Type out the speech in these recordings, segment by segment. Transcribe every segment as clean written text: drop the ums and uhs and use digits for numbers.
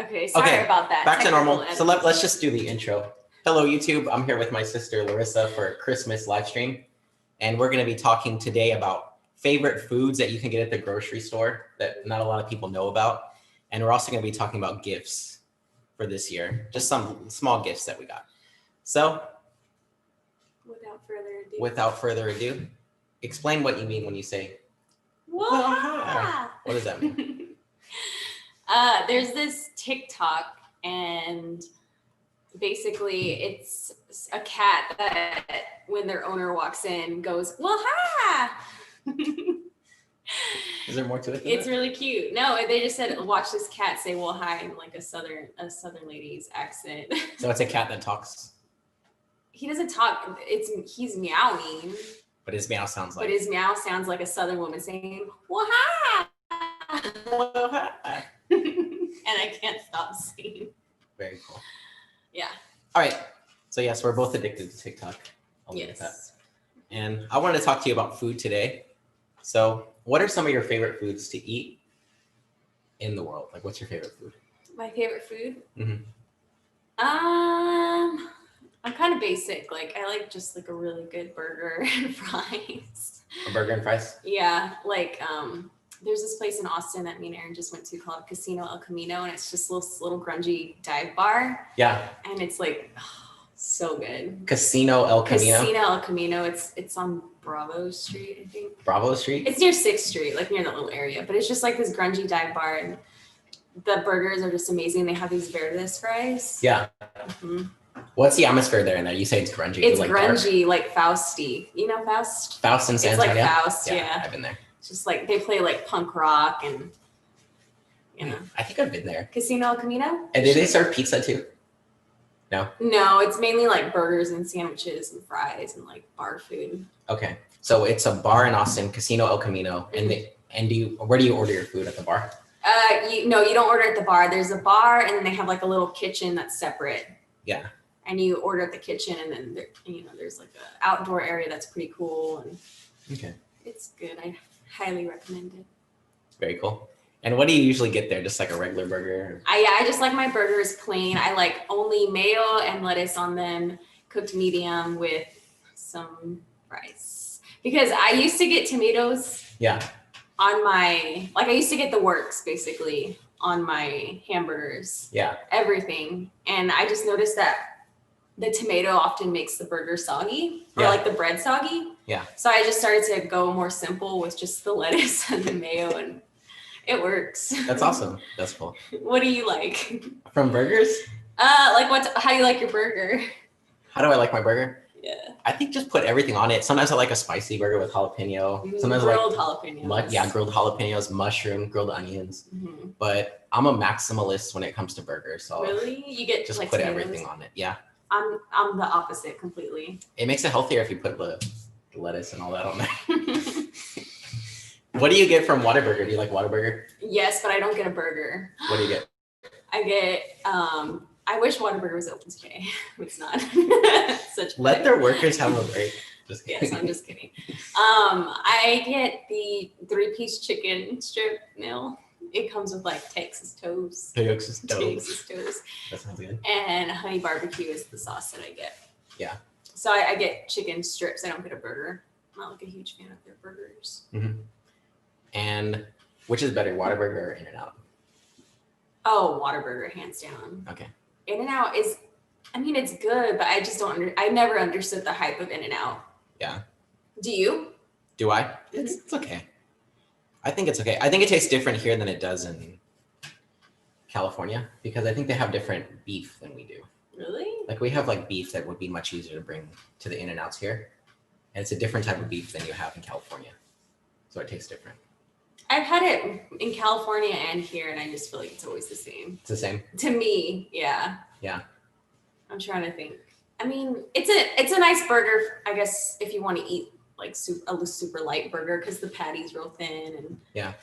Okay, sorry about that. Back to normal. Technical So let's just do the intro. Hello, YouTube. I'm here with my sister, Lorissa, for a Christmas live stream. And we're going to be talking today about favorite foods that you can get at the grocery store that not a lot of people know about. And we're also going to be talking about gifts for this year, just some small gifts that we got. So without further ado, explain what you mean when you say, Waha! What does that mean? There's this TikTok, and basically it's a cat that when their owner walks in goes, Waha! Is there more to it? It's really cute. No, they just said, watch this cat say Waha in like a southern lady's accent. So it's a cat that talks. He doesn't talk. He's meowing. But his meow sounds like. But his meow sounds like a southern woman saying Waha! Waha! And I can't stop singing. Very cool. Yeah. All right. So yes, we're both addicted to TikTok. I'll leave it at that. And I wanted to talk to you about food today. So what are some of your favorite foods to eat in the world? Like, what's your favorite food? My favorite food? Mm-hmm. I'm kind of basic. Like, I like just like a really good burger and fries. A burger and fries? Yeah. Like, there's this place in Austin that me and Aaron just went to called Casino El Camino, and it's just this little grungy dive bar. Yeah. And it's like, so good. Casino El Camino? Casino El Camino. It's on Bravo Street, I think. Bravo Street? It's near 6th Street, like near that little area. But it's just like this grungy dive bar, and the burgers are just amazing. They have these Verdes fries. Yeah. Mm-hmm. What's the atmosphere there in there? You say it's grungy. It's like grungy, dark? Like Fausty. You know Faust? Faust in San Antonio? It's like Faust, yeah. I've been there. It's just like they play like punk rock and, you know. I think I've been there. Casino El Camino? And do they serve pizza too? No? No, it's mainly like burgers and sandwiches and fries and like bar food. Okay. So it's a bar in Austin, Casino El Camino. And where do you order your food at the bar? You don't order at the bar. There's a bar, and then they have like a little kitchen that's separate. Yeah. And you order at the kitchen, and then there's like an outdoor area that's pretty cool, and okay, it's good. I highly recommend it. Very cool. And what do you usually get there? Just like a regular burger? I just like my burgers plain. I like only mayo and lettuce on them, cooked medium with some rice. Because I used to get tomatoes. Yeah. I used to get the works basically on my hamburgers. Yeah. Everything. And I just noticed that the tomato often makes the burger soggy or like the bread soggy. Yeah. So I just started to go more simple with just the lettuce and the mayo, and it works. That's awesome. That's cool. What do you like? From burgers? How do you like your burger? How do I like my burger? Yeah. I think just put everything on it. Sometimes I like a spicy burger with jalapeno. Sometimes grilled jalapenos. Grilled jalapenos, mushroom, grilled onions. Mm-hmm. But I'm a maximalist when it comes to burgers. So really? You get just like put tomatoes? everything on it. Yeah. I'm the opposite completely. It makes it healthier if you put the lettuce and all that on there. What do you get from Whataburger? Do you like Whataburger? Yes, but I don't get a burger. What do you get? I get I wish Whataburger was open today. It's not. Let their workers have a break. Just kidding. Yes, I'm just kidding. I get the 3-piece chicken strip meal. It comes with like Texas toast. Texas toast. That sounds good. And honey barbecue is the sauce that I get. Yeah. So I get chicken strips. I don't get a burger. I'm not like a huge fan of their burgers. Mm-hmm. And which is better, Whataburger or In-N-Out? Oh, Whataburger, hands down. Okay. In-N-Out is, it's good, but I just I never understood the hype of In-N-Out. Yeah. Do you? Do I? It's okay. I think it's okay. I think it tastes different here than it does in California because I think they have different beef than we do. Really? Like we have like beef that would be much easier to bring to the In-N-Outs here. And it's a different type of beef than you have in California. So it tastes different. I've had it in California and here, and I just feel like it's always the same. It's the same? To me, yeah. Yeah. I'm trying to think. It's a nice burger, I guess, if you want to eat like a super light burger because the patty's real thin and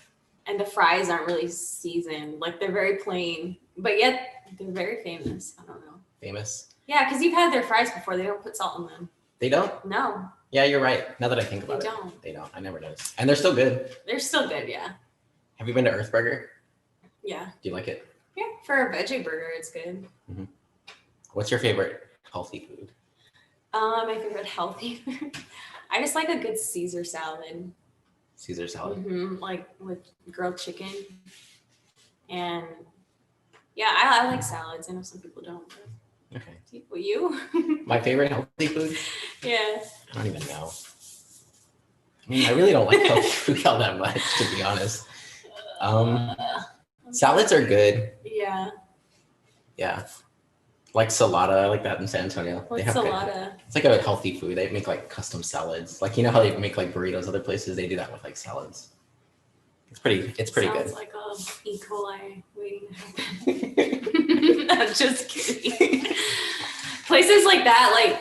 and the fries aren't really seasoned. Like they're very plain, but yet they're very famous. I don't know. Famous? Yeah, because you've had their fries before. They don't put salt on them. They don't? No. Yeah, you're right. Now that I think about it. They don't. I never noticed. And they're still good. They're still good, yeah. Have you been to Earth Burger? Yeah. Do you like it? Yeah, for a veggie burger, it's good. Mm-hmm. What's your favorite healthy food? My favorite healthy food. I just like a good Caesar salad. Caesar salad. Mm-hmm. Like with grilled chicken. And yeah, I like salads. I know some people don't. But okay. Well, you? My favorite healthy food? Yeah. I don't even know. I mean, I really don't like healthy food all that much, to be honest. Salads are good. Yeah. Yeah. Like Salada, I like that in San Antonio. What's Salada? It's like a healthy food. They make like custom salads. Like, you know how they make like burritos other places? They do that with like salads. It's pretty good. Sounds like a E. coli waiting to happen. I'm just kidding. Places like that,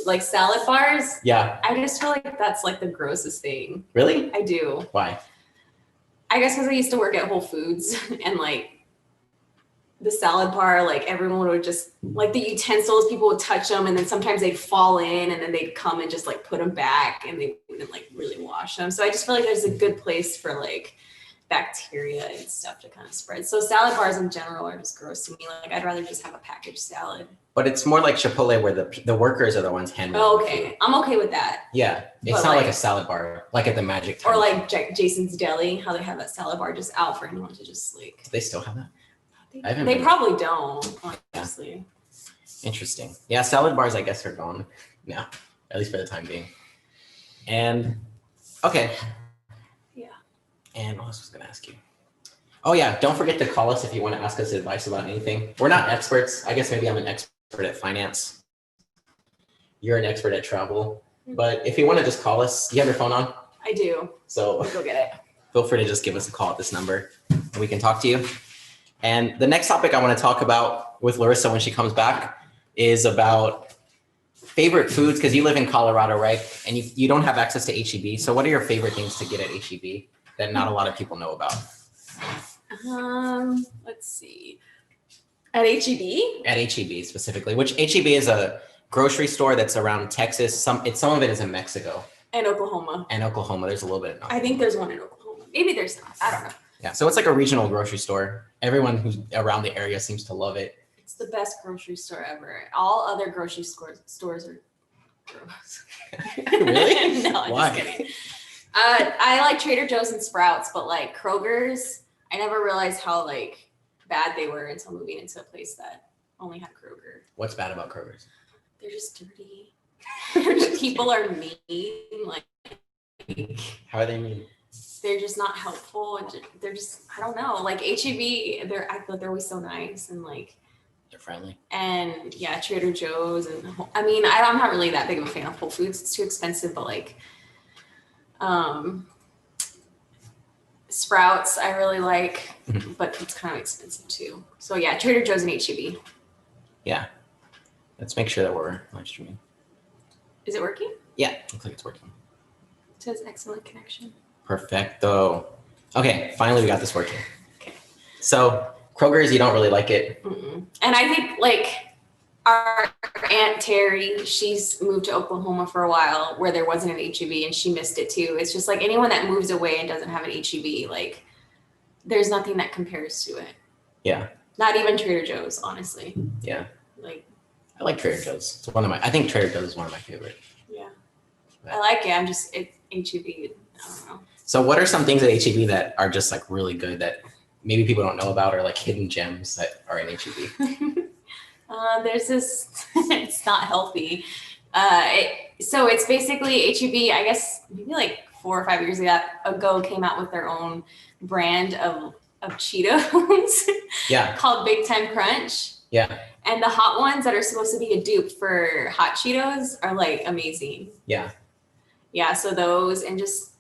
like salad bars. Yeah. I just feel like that's like the grossest thing. Really? I do. Why? I guess because I used to work at Whole Foods and like the salad bar, like everyone would just like the utensils, people would touch them and then sometimes they'd fall in and then they'd come and just like put them back and they wouldn't like really wash them. So I just feel like there's a good place for like bacteria and stuff to kind of spread. So salad bars in general are just gross to me. Like I'd rather just have a packaged salad. But it's more like Chipotle where the workers are the ones handling. Oh, okay. I'm okay with that. Yeah. It's not like a salad bar, like at the Magic Time. Or like Jason's Deli, how they have that salad bar just out for anyone to just like. Do they still have that? They probably don't, honestly. Yeah. Interesting. Yeah, salad bars, I guess, are gone now, at least for the time being. And, okay. Yeah. And what else was I going to ask you? Oh, yeah, don't forget to call us if you want to ask us advice about anything. We're not experts. I guess maybe I'm an expert at finance. You're an expert at travel. But if you want to just call us, you have your phone on? I do. So go get it. Feel free to just give us a call at this number and we can talk to you. And the next topic I want to talk about with Lorissa when she comes back is about favorite foods, because you live in Colorado, right? And you don't have access to HEB. So what are your favorite things to get at HEB that not a lot of people know about? Let's see. At HEB? At HEB specifically, which HEB is a grocery store that's around Texas. Some of it is in Mexico. And Oklahoma. There's a little bit. I think there's one in Oklahoma. Maybe there's not. I don't know. Yeah, so it's like a regional grocery store. Everyone who's around the area seems to love it. It's the best grocery store ever. All other grocery stores are gross. Really? No, I'm Why? just kidding. I like Trader Joe's and Sprouts, but like Kroger's, I never realized how like bad they were until moving into a place that only had Kroger. What's bad about Kroger's? They're just dirty. People are mean. Like, how are they mean? They're just not helpful. They're just, I don't know. Like HEB, I feel like they're always so nice and like they're friendly. And yeah, Trader Joe's and I mean, I'm not really that big of a fan of Whole Foods. It's too expensive, but like Sprouts I really like, but it's kind of expensive too. So yeah, Trader Joe's and HEB. Yeah. Let's make sure that we're live streaming. Is it working? Yeah, looks like it's working. It says excellent connection. Perfecto. Okay, finally we got this working. Okay. So Kroger's, you don't really like it. Mm-mm. And I think like our Aunt Terry, she's moved to Oklahoma for a while where there wasn't an HEB and she missed it too. It's just like anyone that moves away and doesn't have an HEB, like there's nothing that compares to it. Yeah. Not even Trader Joe's, honestly. Yeah. Like I like Trader Joe's. It's I think Trader Joe's is one of my favorite. Yeah. But I like it. It's HEB. I don't know. So what are some things at HEB that are just like really good that maybe people don't know about, or like hidden gems that are in HEB? There's this, it's not healthy. So it's basically HEB, I guess maybe like 4 or 5 years ago came out with their own brand of Cheetos. Yeah. Called Big Time Crunch. Yeah. And the hot ones that are supposed to be a dupe for hot Cheetos are like amazing. Yeah. Yeah, so those and just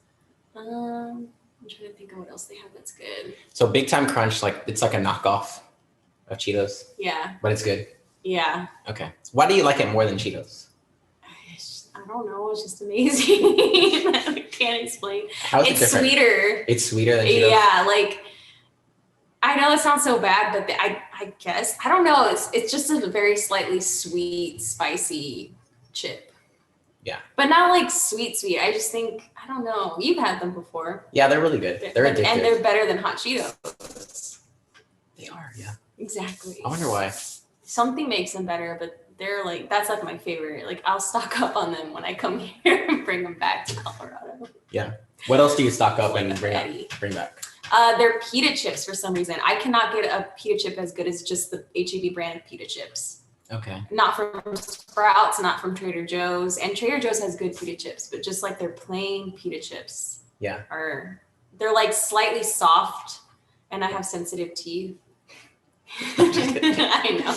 I'm trying to think of what else they have that's good. So Big Time Crunch, like it's like a knockoff of Cheetos. Yeah. But it's good. Yeah. Okay. Why do you like it more than Cheetos? I don't know. It's just amazing. I can't explain. How is it different? Sweeter. It's sweeter than Cheetos? Yeah, like I know it sounds so bad, but I guess I don't know. It's just a very slightly sweet, spicy chip. Yeah. But not like sweet. I just think I don't know. You've had them before. Yeah, they're really good. They're addictive. And they're better than hot Cheetos. They are, yeah. Exactly. I wonder why. Something makes them better, but they're like, that's like my favorite. Like I'll stock up on them when I come here and bring them back to Colorado. Yeah. What else do you stock up Like and a bring back? They're pita chips for some reason. I cannot get a pita chip as good as just the HEB brand pita chips. Okay. Not from Sprouts, not from Trader Joe's. And Trader Joe's has good pita chips, but just like their plain pita chips. Yeah. They're like slightly soft, and I have sensitive teeth. I know.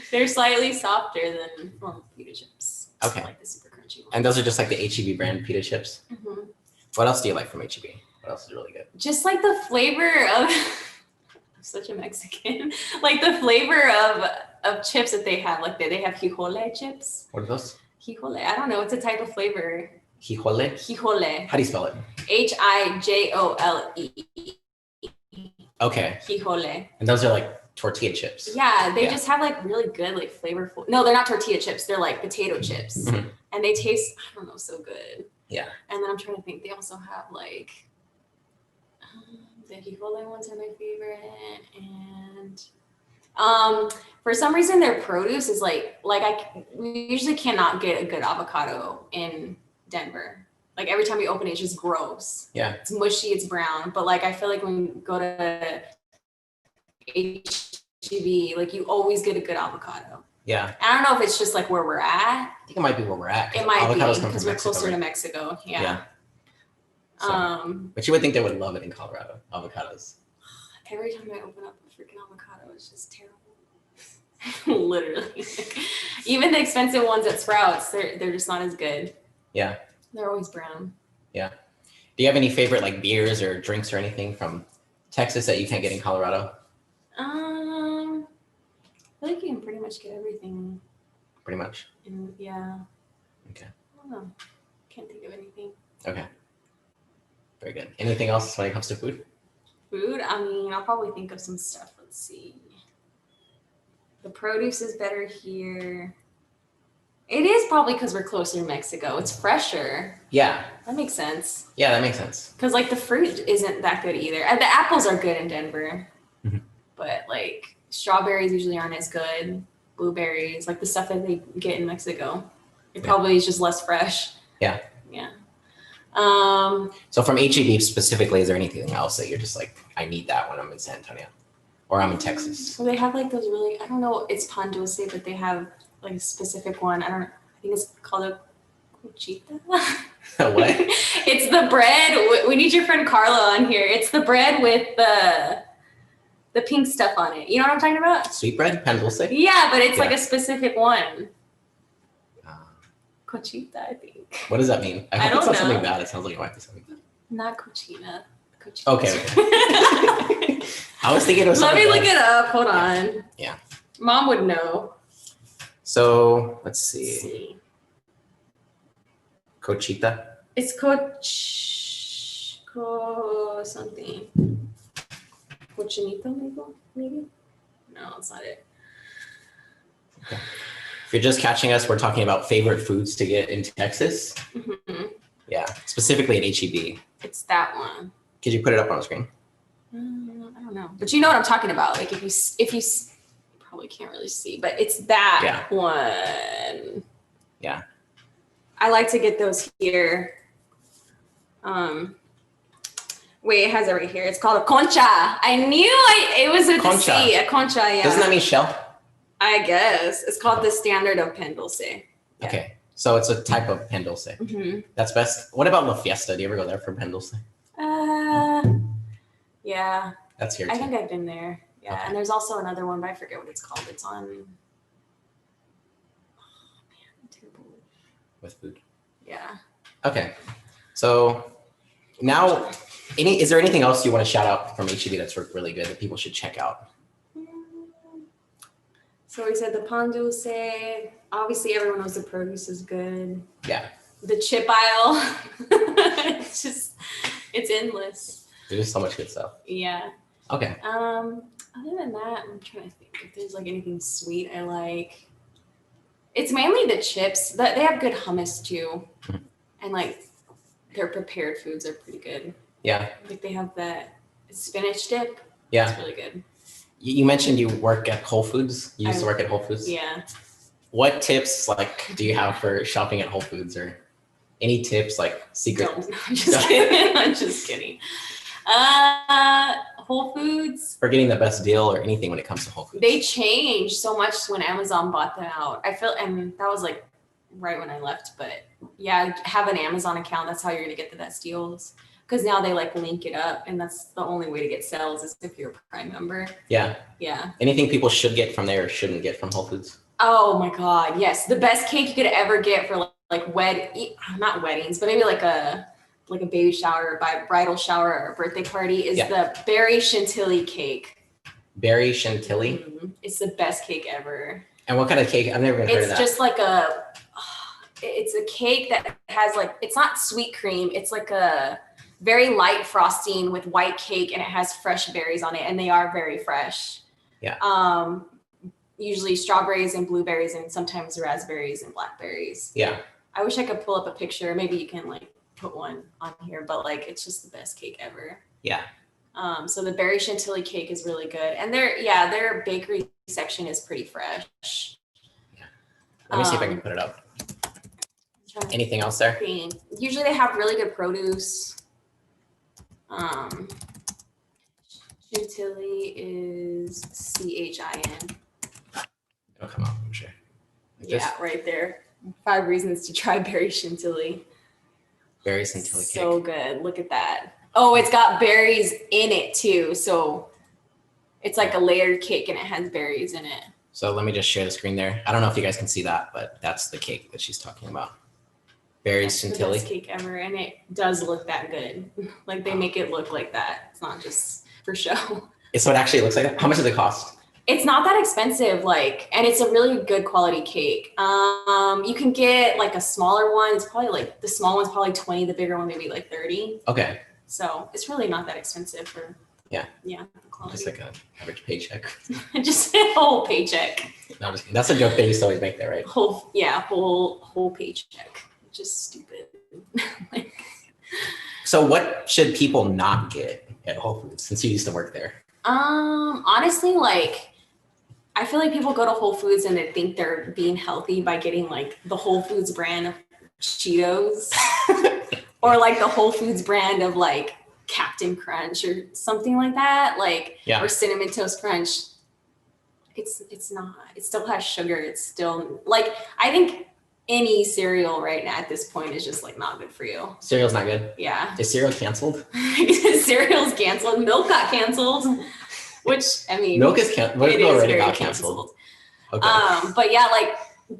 They're slightly softer than normal pita chips. Okay. Like the super crunchy ones. And those are just like the HEB brand pita chips? Mm-hmm. What else do you like from HEB? What else is really good? Just like the flavor of, I'm such a Mexican, like the flavor of chips that they have. Like they have hijole chips. What are those? Hijole, I don't know. It's a type of flavor. Hijole? Hijole. How do you spell it? Hijole. Okay. Hijole. And those are like tortilla chips. Yeah, they just have like really good, like flavorful. No, they're not tortilla chips. They're like potato chips. Mm-hmm. And they taste, I don't know, so good. Yeah. And then I'm trying to think, they also have like, the hijole ones are my favorite. And for some reason their produce is we usually cannot get a good avocado in Denver. Like every time you open it, it's just gross. Yeah. It's mushy, it's brown. But like I feel like when you go to HEB, like you always get a good avocado. Yeah. I don't know if it's just like where we're at. I think it might be where we're at. It might Avocados be come because from we're Mexico, closer right? to Mexico. Yeah. So, but you would think they would love it in Colorado, avocados. Every time I open up a freaking avocado, it's just terrible. Literally. Even the expensive ones at Sprouts, they're just not as good. Yeah. They're always brown. Yeah. Do you have any favorite like beers or drinks or anything from Texas that you can't get in Colorado? I feel like you can pretty much get everything. Pretty much. Yeah. Okay. I don't know. Can't think of anything. Okay. Very good. Anything else when it comes to food? Food? I mean, I'll probably think of some stuff. Let's see. The produce is better here. It is probably because we're closer to Mexico. It's fresher. Yeah. That makes sense. Yeah, that makes sense. Because like the fruit isn't that good either. The apples are good in Denver. Mm-hmm. But like strawberries usually aren't as good. Blueberries, like the stuff that they get in Mexico. It probably is just less fresh. Yeah. Yeah. So from HEB specifically, is there anything else that you're just like, I need that when I'm in San Antonio or I'm in Texas? So they have like those really, I don't know, it's pan dulce, but they have like a specific one. I think it's called a cochita. What? It's the bread. We need your friend Carla on here. It's the bread with the pink stuff on it. You know what I'm talking about? Sweetbread? Pan dulce? Yeah, but it's like a specific one. Uh, Cochita, I think. What does that mean? I hope don't it's not know. something bad. It sounds like it might be something bad. Not cochina. Cochita. Okay. I was thinking it was Let something me look bad. it up. Hold on. Yeah. Mom would know. So let's see. Cochita. It's something. Cochinito, maybe? No, it's not it. Okay. If you're just catching us, we're talking about favorite foods to get in Texas. Mm-hmm. Yeah, specifically at HEB. It's that one. Could you put it up on the screen? I don't know, but you know what I'm talking about. Like if you probably can't really see, but it's that one. Yeah. I like to get those here. Wait, it has it right here. It's called a concha. I knew it was a Concha. A concha, yeah. Doesn't that mean shell? I guess. It's called the standard of pan dulce. Yeah. Okay. So it's a type of pan dulce. Mm-hmm. That's best. What about La Fiesta? Do you ever go there for pan dulce? Yeah. That's here too. I think I've been there. Yeah. Okay. And there's also another one, but I forget what it's called. It's on. Oh man, terrible. With food. Yeah. Okay. So now, is there anything else you want to shout out from HEB that's really good that people should check out? So we said the pan dulce. Obviously, everyone knows the produce is good. Yeah. The chip aisle. It's endless. There's just so much good stuff. Yeah. Okay. Other than that, I'm trying to think if there's like anything sweet I like. It's mainly the chips. They have good hummus too, and like their prepared foods are pretty good. Yeah. Like they have that spinach dip. Yeah. It's really good. You mentioned you work at Whole Foods. You used to work at Whole Foods. Yeah. What tips do you have for shopping at Whole Foods, or any tips secret? No, I'm just kidding. I'm just kidding. Whole Foods. For getting the best deal or anything when it comes to Whole Foods. They changed so much when Amazon bought them out. And that was right when I left, but yeah, have an Amazon account. That's how you're gonna get the best deals. Because now they link it up, and that's the only way to get sales is if you're a Prime member. Yeah. Yeah. Anything people should get from there or shouldn't get from Whole Foods? Oh my God, yes. The best cake you could ever get for not weddings, but maybe like a baby shower, bridal shower, or a birthday party is the berry chantilly cake. Berry chantilly? Mm-hmm. It's the best cake ever. And what kind of cake? I've never even heard of that. It's just it's a cake that has it's not sweet cream. It's like a very light frosting with white cake, and it has fresh berries on it, and they are very fresh. Yeah. Usually strawberries and blueberries, and sometimes raspberries and blackberries. Yeah. I wish I could pull up a picture. Maybe you can put one on here, but it's just the best cake ever. Yeah. So the berry chantilly cake is really good, and their bakery section is pretty fresh. Yeah. Let me see if I can put it up. Anything else there? Usually they have really good produce. Chantilly is CHIN. It'll come up, I'm sure. Right there. 5 reasons to try berry chantilly. Berry chantilly cake. So good. Look at that. Oh, it's got berries in it too. So it's like a layered cake, and it has berries in it. So let me just share the screen there. I don't know if you guys can see that, but that's the cake that she's talking about. Berry chantilly. The best cake ever, and it does look that good. They make it look like that. It's not just for show. So it actually looks like that? How much does it cost? It's not that expensive, and it's a really good quality cake. You can get a smaller one. It's probably the small one's probably 20, the bigger one maybe 30. Okay. So it's really not that expensive for the quality. Just like an average paycheck. Just a whole paycheck. No, I'm just kidding. That's a joke they used to always make there, right? Whole paycheck. Just stupid. So what should people not get at Whole Foods since you used to work there? Honestly, I feel like people go to Whole Foods and they think they're being healthy by getting the Whole Foods brand of Cheetos or the Whole Foods brand of Captain Crunch or something like that, or Cinnamon Toast Crunch. It's not. It still has sugar. It's still I think any cereal right now at this point is just not good for you. Cereal's not good? Yeah. Is cereal canceled? Cereal's canceled. Milk got canceled. Which, I mean, milk is canceled. Milk already got canceled. Okay. But yeah,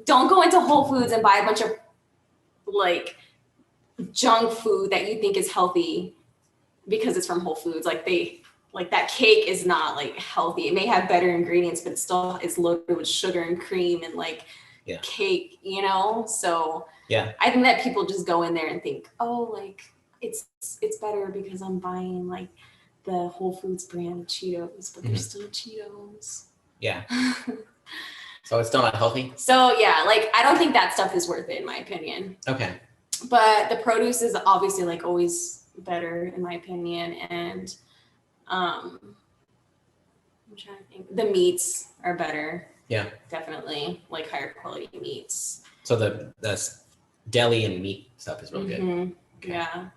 don't go into Whole Foods and buy a bunch of junk food that you think is healthy because it's from Whole Foods. That cake is not healthy. It may have better ingredients, but it still is loaded with sugar and cream and cake, So yeah, I think that people just go in there and think, oh, it's better because I'm buying the Whole Foods brand of Cheetos, but they're still Cheetos. Yeah. So it's still not healthy? So yeah, I don't think that stuff is worth it in my opinion. Okay. But the produce is obviously always better in my opinion. And I'm trying to think. The meats are better. Yeah. Definitely higher quality meats. So the deli and meat stuff is really good. Okay. Yeah.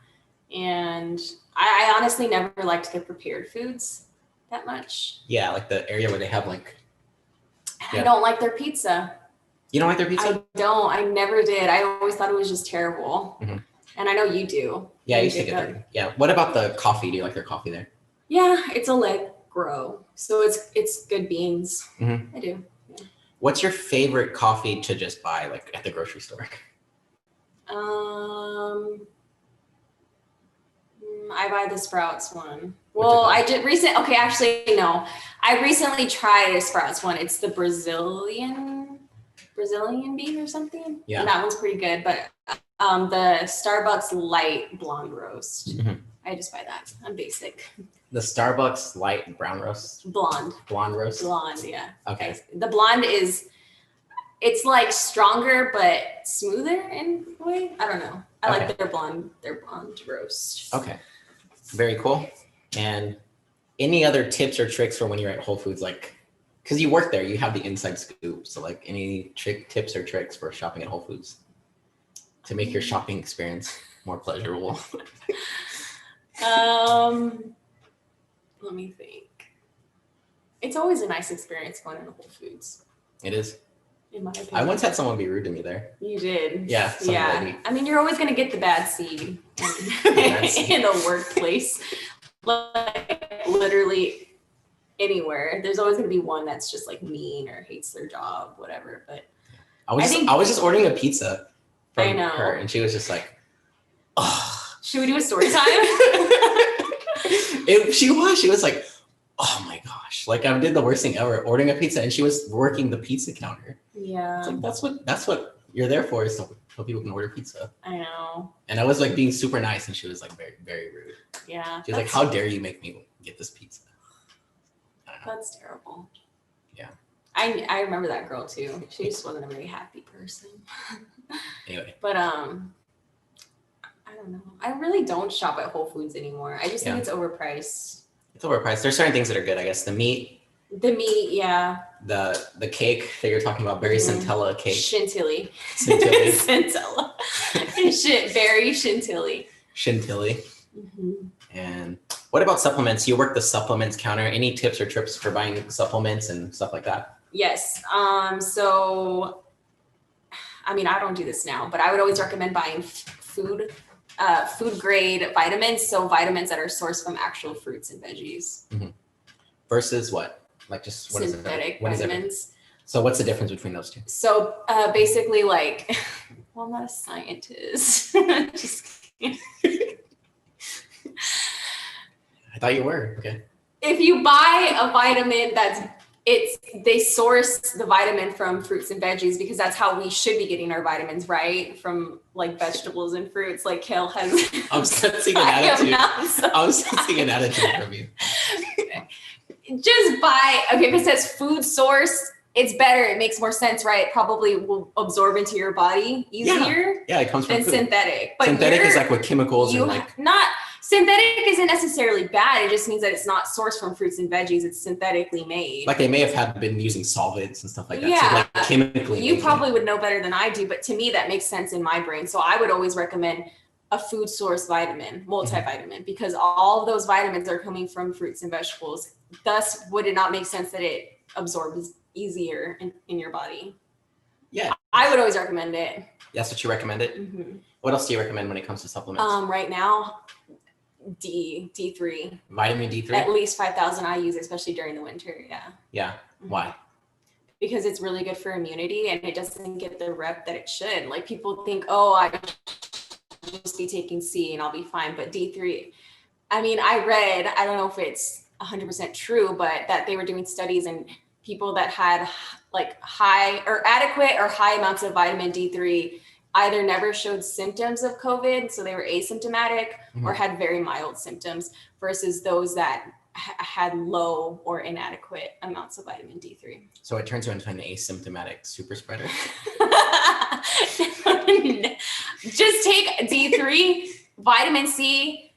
And I honestly never liked the prepared foods that much. Yeah, the area where they have I don't like their pizza. You don't like their pizza? I don't. I never did. I always thought it was just terrible. Mm-hmm. And I know you do. Yeah, I used to get that. Yeah. What about the coffee? Do you like their coffee there? Yeah, it's Allegro. So it's good beans. Mm-hmm. I do. Yeah. What's your favorite coffee to just buy at the grocery store? I buy the Sprouts one. Well, I did actually no. I recently tried a Sprouts one. It's the Brazilian bean or something. Yeah. And that one's pretty good. But the Starbucks light blonde roast. Mm-hmm. I just buy that. I'm basic. The Starbucks light brown roast? Blonde roast? Blonde, yeah. Okay. The blonde it's stronger but smoother in a way. I don't know. I like their blonde roast. Okay. Very cool. And any other tips or tricks for when you're at Whole Foods, like, because you work there, you have the inside scoop. So like any tips or tricks for shopping at Whole Foods to make your shopping experience more pleasurable? Let me think. It's always a nice experience going into Whole Foods. It is. In my opinion. I once had someone be rude to me there. You did? Yeah. Yeah. I mean, you're always going to get the bad seed in a workplace. Like, literally anywhere. There's always going to be one that's just like mean or hates their job, whatever. But I was just ordering a pizza from her, and she was just like, "Oh." Should we do a story time? She was like, "Oh my gosh!" Like I did the worst thing ever, ordering a pizza, and she was working the pizza counter. Yeah. It's like that's what you're there for, is so people can order pizza. I know. And I was like being super nice, and she was like very, very rude. Yeah. She was like, "How dare you make me get this pizza?" That's terrible. Yeah. I remember that girl too. She just wasn't a very happy person. Anyway. But I don't know. I really don't shop at Whole Foods anymore. I just think it's overpriced. It's overpriced. There's certain things that are good, I guess. The meat, yeah. The cake that you're talking about, berry Centella cake. Chantilly. Centella. Berry Chantilly. Chantilly. And what about supplements? You work the supplements counter. Any tips or tricks for buying supplements and stuff like that? Yes. So, I mean, I don't do this now, but I would always recommend buying food grade vitamins. So vitamins that are sourced from actual fruits and veggies. Versus what? Like just what synthetic is vitamins. So what's the difference between those two? So basically, like, well, I'm not a scientist. Just kidding. I thought you were. Okay. If you buy a vitamin they source the vitamin from fruits and veggies, because that's how we should be getting our vitamins, right? From like vegetables and fruits, like kale has. I'm sensing an attitude. I'm sensing an attitude from you. Just buy, if it says food source, it's better. It makes more sense, right? It probably will absorb into your body easier. Yeah, it comes from than food. Synthetic. But synthetic is like with chemicals and like. Synthetic isn't necessarily bad. It just means that it's not sourced from fruits and veggies. It's synthetically made. Like they may have been using solvents and stuff like that. Yeah. So like chemically. You probably would know better than I do, but to me that makes sense in my brain. So I would always recommend a food source vitamin, multivitamin, because all of those vitamins are coming from fruits and vegetables. Thus, would it not make sense that it absorbs easier in your body? Yeah. I would always recommend it. That's what you recommend it? What else do you recommend when it comes to supplements? Right now, D3. Vitamin D3? At least 5,000 I use, especially during the winter. Yeah. Yeah. Why? Because it's really good for immunity and it doesn't get the rep that it should. Like people think, oh, I should just be taking C and I'll be fine. But D3, I mean, I read, I don't know if it's 100% true, but that they were doing studies and people that had like high or adequate or high amounts of vitamin D3 either never showed symptoms of COVID, so they were asymptomatic, or had very mild symptoms, versus those that had low or inadequate amounts of vitamin D3. So it turns you into an asymptomatic super spreader? Just take D3, vitamin C.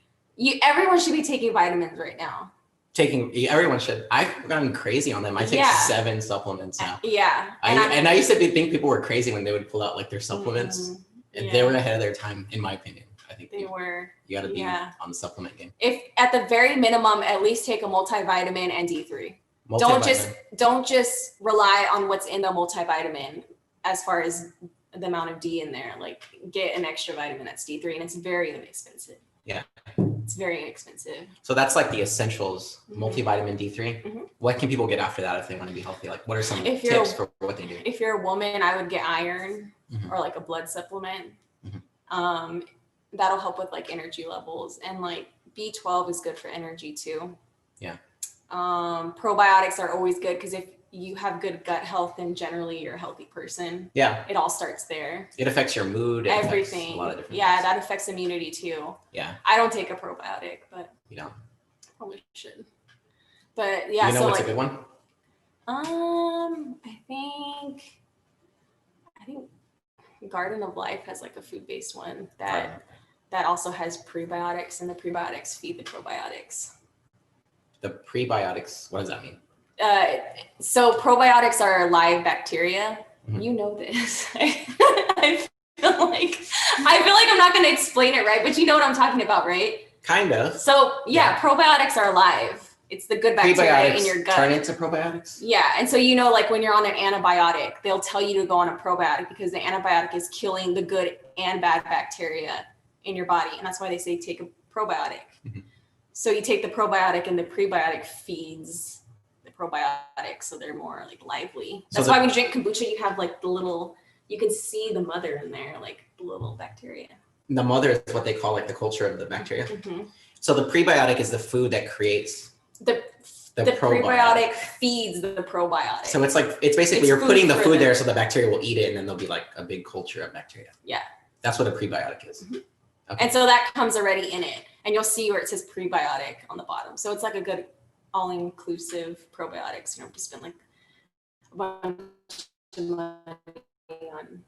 Everyone should be taking vitamins right now. Everyone should. I've gone crazy on them. I take 7 supplements now. Yeah. I used to think people were crazy when they would pull out like their supplements, and they were ahead of their time, in my opinion. I think they were. You got to be on the supplement game. If at the very minimum, at least take a multivitamin and D3. Don't just rely on what's in the multivitamin as far as the amount of D in there. Like get an extra vitamin that's D3, and it's very inexpensive. Yeah. It's very inexpensive. So that's like the essentials, multivitamin D3. What can people get after that if they want to be healthy? Like what are some tips for what they do? If you're a woman, I would get iron or like a blood supplement. That'll help with like energy levels, and like B12 is good for energy too. Yeah. Probiotics are always good because if you have good gut health, then generally you're a healthy person. Yeah. It all starts there. It affects your mood. Everything. A lot of different things. That affects immunity too. Yeah. I don't take a probiotic, but you don't. Probably should. But yeah. You know what's a good one? I think Garden of Life has like a food-based one that also has prebiotics, and the prebiotics feed the probiotics. The prebiotics, what does that mean? So probiotics are live bacteria. Mhm. You know this. I feel like I'm not going to explain it right, but you know what I'm talking about, right? Kind of. So yeah, probiotics are live. It's the good bacteria in your gut. Turn into probiotics? Yeah. And so, like when you're on an antibiotic, they'll tell you to go on a probiotic because the antibiotic is killing the good and bad bacteria in your body. And that's why they say take a probiotic. Mm-hmm. So you take the probiotic and the prebiotic feeds the probiotic. So they're more like lively. That's why when you drink kombucha, you have like you can see the mother in there, like the little bacteria. The mother is what they call like the culture of the bacteria. Mm-hmm. So the prebiotic is the food that creates the prebiotic feeds the probiotic. So it's basically you're putting the food there so the bacteria will eat it, and then there'll be like a big culture of bacteria. Yeah. That's what a prebiotic is. Mm-hmm. Okay. And so that comes already in it, and you'll see where it says prebiotic on the bottom. So it's like a good all-inclusive probiotics. You don't have to spend like a bunch of money on.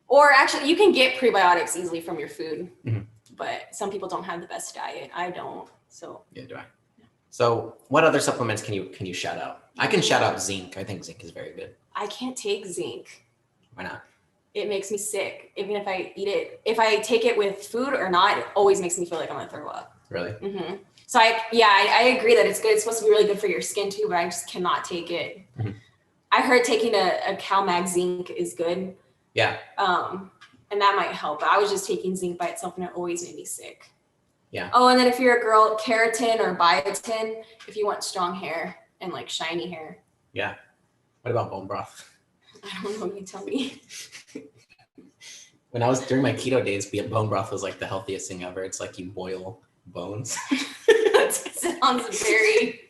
Or actually, you can get prebiotics easily from your food, mm-hmm. but some people don't have the best diet. I don't. So yeah, do I? So what other supplements can you shout out? I can shout out zinc. I think zinc is very good. I can't take zinc. Why not? It makes me sick. Even if I eat it, if I take it with food or not, it always makes me feel like I'm gonna throw up. Really? Mm-hmm. So I agree that it's good. It's supposed to be really good for your skin too, but I just cannot take it. Mm-hmm. I heard taking a CalMag zinc is good. Yeah. And that might help. But I was just taking zinc by itself, and it always made me sick. Yeah. Oh, and then if you're a girl, keratin or biotin, if you want strong hair and like shiny hair. Yeah. What about bone broth? I don't know. You tell me. When I was during my keto days, bone broth was like the healthiest thing ever. It's like you boil bones. That sounds very.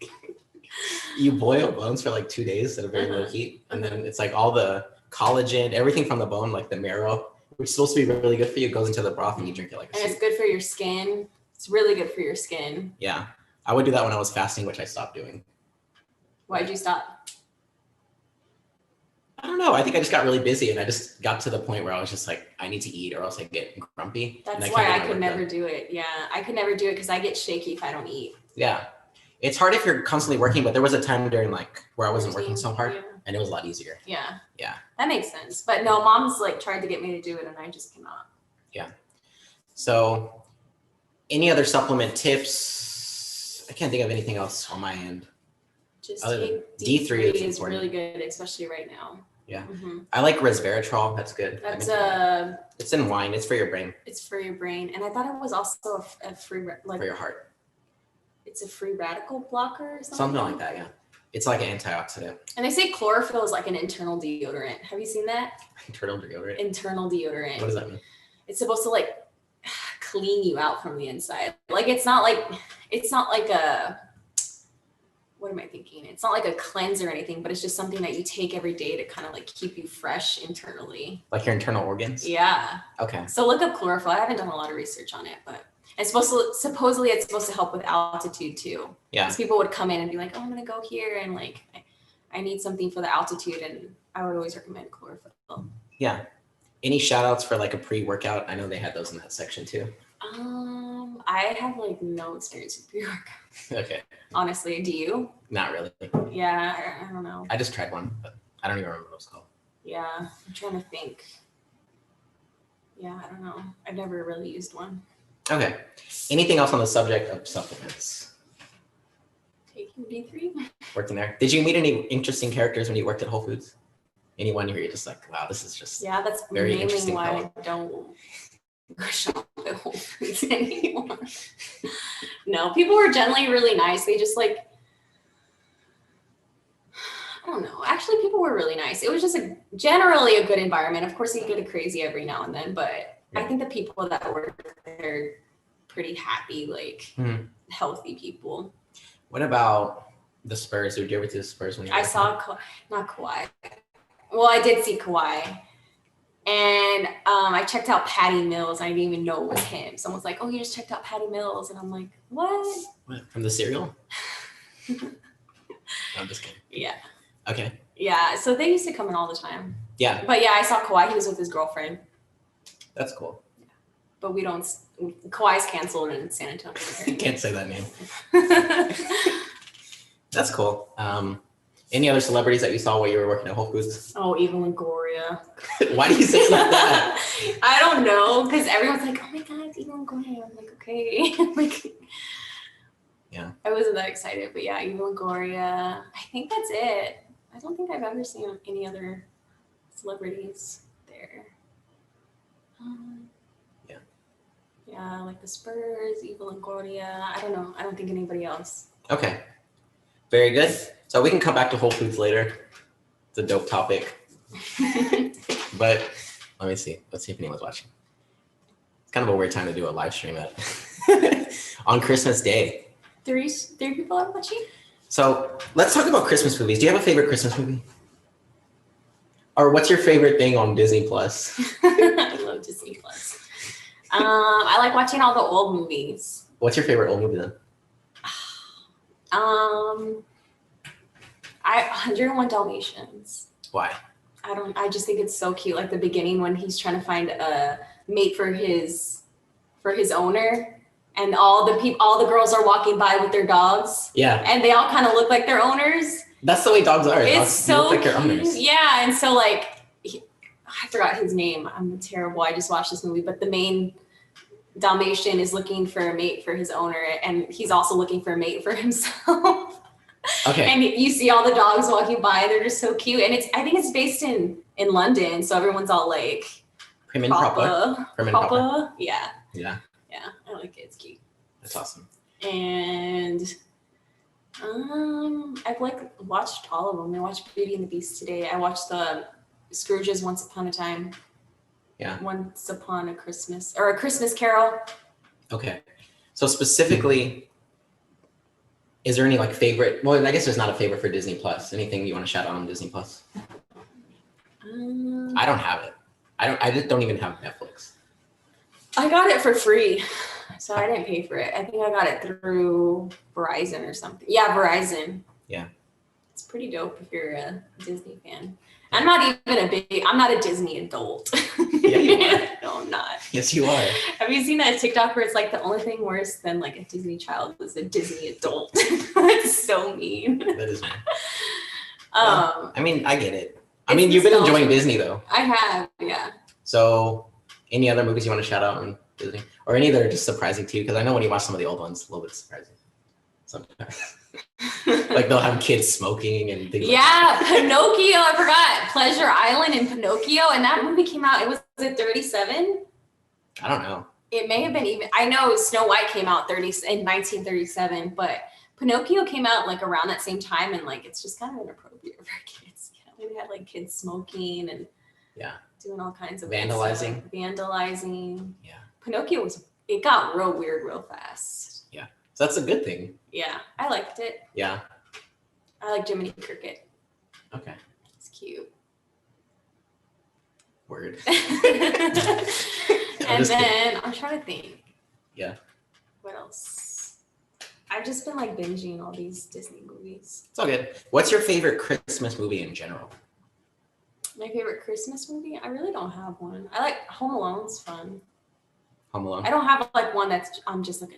You boil bones for like 2 days at a very low heat, and then it's like all the collagen, everything from the bone, like the marrow, which is supposed to be really good for you, goes into the broth, and you drink it like a soup. And it's good for your skin. It's really good for your skin. Yeah. I would do that when I was fasting, which I stopped doing. Why'd you stop? I don't know. I think I just got really busy, and I just got to the point where I was just like, I need to eat or else I get grumpy. That's why I could never do it. Yeah. I could never do it because I get shaky if I don't eat. Yeah. It's hard if you're constantly working, but there was a time during like where I wasn't working so hard, and it was a lot easier. Yeah. Yeah. That makes sense. But no, mom's like tried to get me to do it, and I just cannot. Yeah. So any other supplement tips? I can't think of anything else on my end. Just D3 is really good, especially right now. Yeah. Mm-hmm. I like resveratrol. That's good. It's in wine. It's for your brain. It's for your brain. And I thought it was also a free, like. For your heart. It's a free radical blocker or something? Something like that, yeah. It's like an antioxidant. And they say chlorophyll is like an internal deodorant. Have you seen that? Internal deodorant? Internal deodorant. What does that mean? It's supposed to like clean you out from the inside. Like it's not like a, what am I thinking? It's not like a cleanse or anything, but it's just something that you take every day to kind of like keep you fresh internally. Like your internal organs? Yeah. Okay. So look up chlorophyll. I haven't done a lot of research on it, but supposedly it's supposed to help with altitude too. Yeah. Because people would come in and be like, oh, I'm going to go here. And like, I need something for the altitude. And I would always recommend chlorophyll. Yeah. Any shout outs for like a pre-workout? I know they had those in that section too. I have like no experience with pre-workout. Okay. Honestly, do you? Not really. Yeah. I don't know. I just tried one, but I don't even remember what it was called. Yeah. I'm trying to think. Yeah. I don't know. I've never really used one. Okay. Anything else on the subject of supplements? Taking D3. Working there. Did you meet any interesting characters when you worked at Whole Foods? Anyone who you're just like, wow, this is just that's very mainly interesting why fellow. I don't shop at Whole Foods anymore. No, people were generally really nice. They just like, I don't know. Actually, people were really nice. It was just generally a good environment. Of course, you get crazy every now and then, but I think the people that work there are pretty happy, like healthy people. What about the Spurs? Did you ever see the Spurs when you were I saw, not Kawhi. Well, I did see Kawhi. And I checked out Patty Mills. I didn't even know it was him. Someone's like, oh, you just checked out Patty Mills. And I'm like, what? From the cereal? No, I'm just kidding. Yeah. Okay. Yeah. So they used to come in all the time. Yeah. But yeah, I saw Kawhi. He was with his girlfriend. That's cool. Yeah. But we don't, Kawhi's canceled in San Antonio. You can't say that name. That's cool. Any other celebrities that you saw while you were working at Whole Foods? Oh, Eva Longoria. Why do you say it like that? I don't know, because everyone's like, "Oh my God, it's Eva Longoria." I'm like, okay, like, yeah. I wasn't that excited, but yeah, Eva Longoria. I think that's it. I don't think I've ever seen any other celebrities there. Yeah. Yeah, like the Spurs, Eva Longoria. I don't know. I don't think anybody else. Okay. Very good. So we can come back to Whole Foods later. It's a dope topic. But let me see. Let's see if anyone's watching. It's kind of a weird time to do a live stream at on Christmas Day. Three people are watching? So let's talk about Christmas movies. Do you have a favorite Christmas movie? Or what's your favorite thing on Disney Plus? I love Disney Plus. I like watching all the old movies. What's your favorite old movie then? 101 Dalmatians. Why? I just think it's so cute. Like the beginning when he's trying to find a mate for his owner, and all the girls are walking by with their dogs. Yeah. And they all kind of look like their owners. That's the way dogs are. It's dogs so look like their cute. owners. Yeah, and so like I forgot his name. I'm terrible. I just watched this movie, but the main Dalmatian is looking for a mate for his owner, and he's also looking for a mate for himself. Okay. And you see all the dogs walking by, they're just so cute. And I think it's based in London, so everyone's all like Prim and proper. Yeah. Yeah. Yeah, I like it. It's cute. That's awesome. And I've like watched all of them. I watched Beauty and the Beast today. I watched the Scrooge's Once Upon a Time. Yeah. Once Upon a Christmas, or A Christmas Carol. Okay. So specifically, is there any like favorite? Well, I guess there's not a favorite for Disney Plus. Anything you want to shout out on Disney Plus? I don't have it. I just don't even have Netflix. I got it for free, so I didn't pay for it. I think I got it through Verizon or something. Yeah, Verizon. Yeah. It's pretty dope if you're a Disney fan. I'm not a Disney adult. Yeah, you are. No, I'm not. Yes, you are. Have you seen that TikTok where it's like the only thing worse than like a Disney child was a Disney adult? It's so mean. That is mean. I mean, I get it. I mean, you've been nostalgic. enjoying Disney though. I have, yeah. So any other movies you want to shout out on Disney? Or any that are just surprising to you? Because I know when you watch some of the old ones, a little bit surprising. Sometimes. Like they'll have kids smoking and things like that. Pinocchio, I forgot. Pleasure Island and Pinocchio. And that movie came out, was it 37? I don't know. It may have been even, I know Snow White came out in 1937, but Pinocchio came out like around that same time, and like it's just kind of inappropriate for kids. You know, we had like kids smoking and doing all kinds of vandalizing. Yeah. Pinocchio it got real weird real fast. Yeah. So that's a good thing. Yeah, I liked it. Yeah. I like Jiminy Cricket. Okay. It's cute. Word. And then I'm trying to think. Yeah. What else? I've just been like binging all these Disney movies. It's all good. What's your favorite Christmas movie in general? My favorite Christmas movie? I really don't have one. I like Home Alone's fun. Home Alone? I don't have like one that's I'm just like a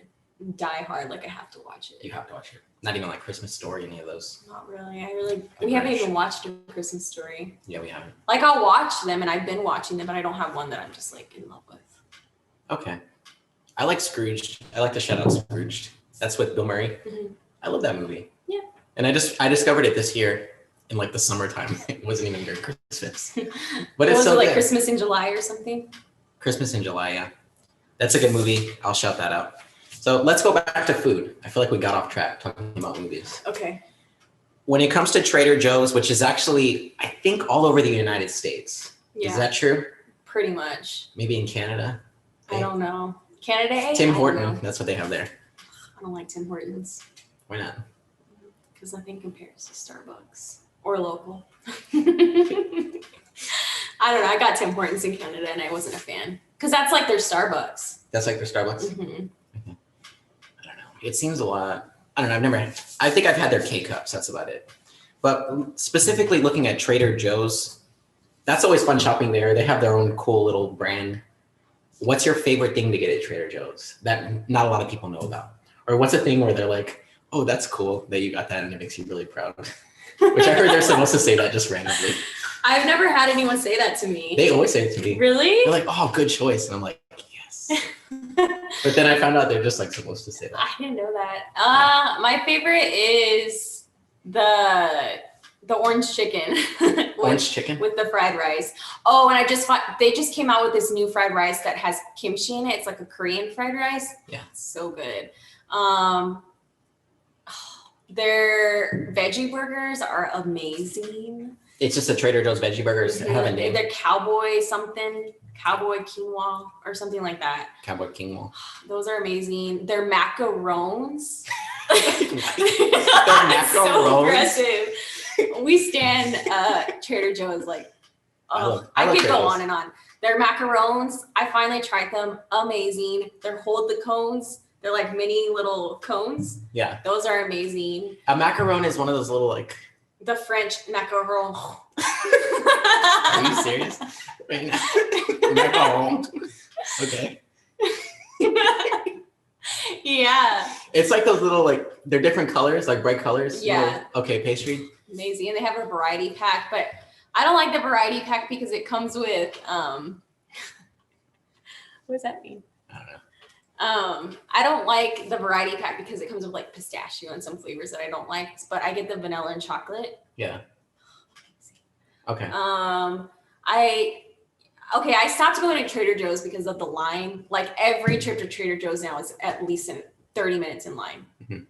die hard, like I have to watch it. You have to watch it. Not even like Christmas Story, any of those. Not really. We haven't even watched a Christmas Story. Yeah, we haven't. Like I'll watch them, and I've been watching them, but I don't have one that I'm just like in love with. Okay. I like Scrooged. I like to shout out Scrooged. That's with Bill Murray. Mm-hmm. I love that movie. Yeah. And I discovered it this year in like the summertime. It wasn't even during Christmas. But it's so like good. Christmas in July or something? Christmas in July, yeah. That's a good movie. I'll shout that out. So let's go back to food. I feel like we got off track talking about movies. Okay. When it comes to Trader Joe's, which is actually, I think, all over the United States. Yeah. Is that true? Pretty much. Maybe in Canada? I don't know. Canada? Tim Horton, that's what they have there. I don't like Tim Hortons. Why not? Because nothing compares to Starbucks or local. I don't know. I got Tim Hortons in Canada and I wasn't a fan. Because that's like their Starbucks. That's like their Starbucks? Mm-hmm. I don't know. It seems a lot. I don't know. I think I've had their K-Cups. That's about it. But specifically looking at Trader Joe's, that's always fun shopping there. They have their own cool little brand. What's your favorite thing to get at Trader Joe's that not a lot of people know about? Or what's a thing where they're like, Oh, that's cool that you got that and it makes you really proud. Which I heard they're supposed to say that just randomly. I've never had anyone say that to me. They always say it to me. Really? They're like, oh, good choice. And I'm like, yes. But then I found out they're just like supposed to say that. I didn't know that. My favorite is the orange chicken. Orange chicken? With the fried rice. Oh, and they just came out with this new fried rice that has kimchi in it. It's like a Korean fried rice. Yeah. It's so good. Their veggie burgers are amazing. It's just a Trader Joe's veggie burgers. Have a name. They're cowboy quinoa or something like that. Cowboy quinoa. Those are amazing. Their macarons. They're macarons. So aggressive. We stand Trader Joe's like, I could go on and on. Their macarons, I finally tried them. Amazing. They're hold the cones. They're like mini little cones. Yeah. Those are amazing. A macaron is one of those little like. The French macaron. Are you serious? Macaron. Okay. Yeah. It's like those little like, they're different colors, like bright colors. Yeah. Little, okay, pastry. Amazing. And they have a variety pack, but I don't like the variety pack because it comes with what does that mean? I don't know. I don't like the variety pack because it comes with like pistachio and some flavors that I don't like, but I get the vanilla and chocolate. Yeah. Okay. I stopped going to Trader Joe's because of the line. Like every trip to Trader Joe's now is at least 30 minutes in line. Mm-hmm.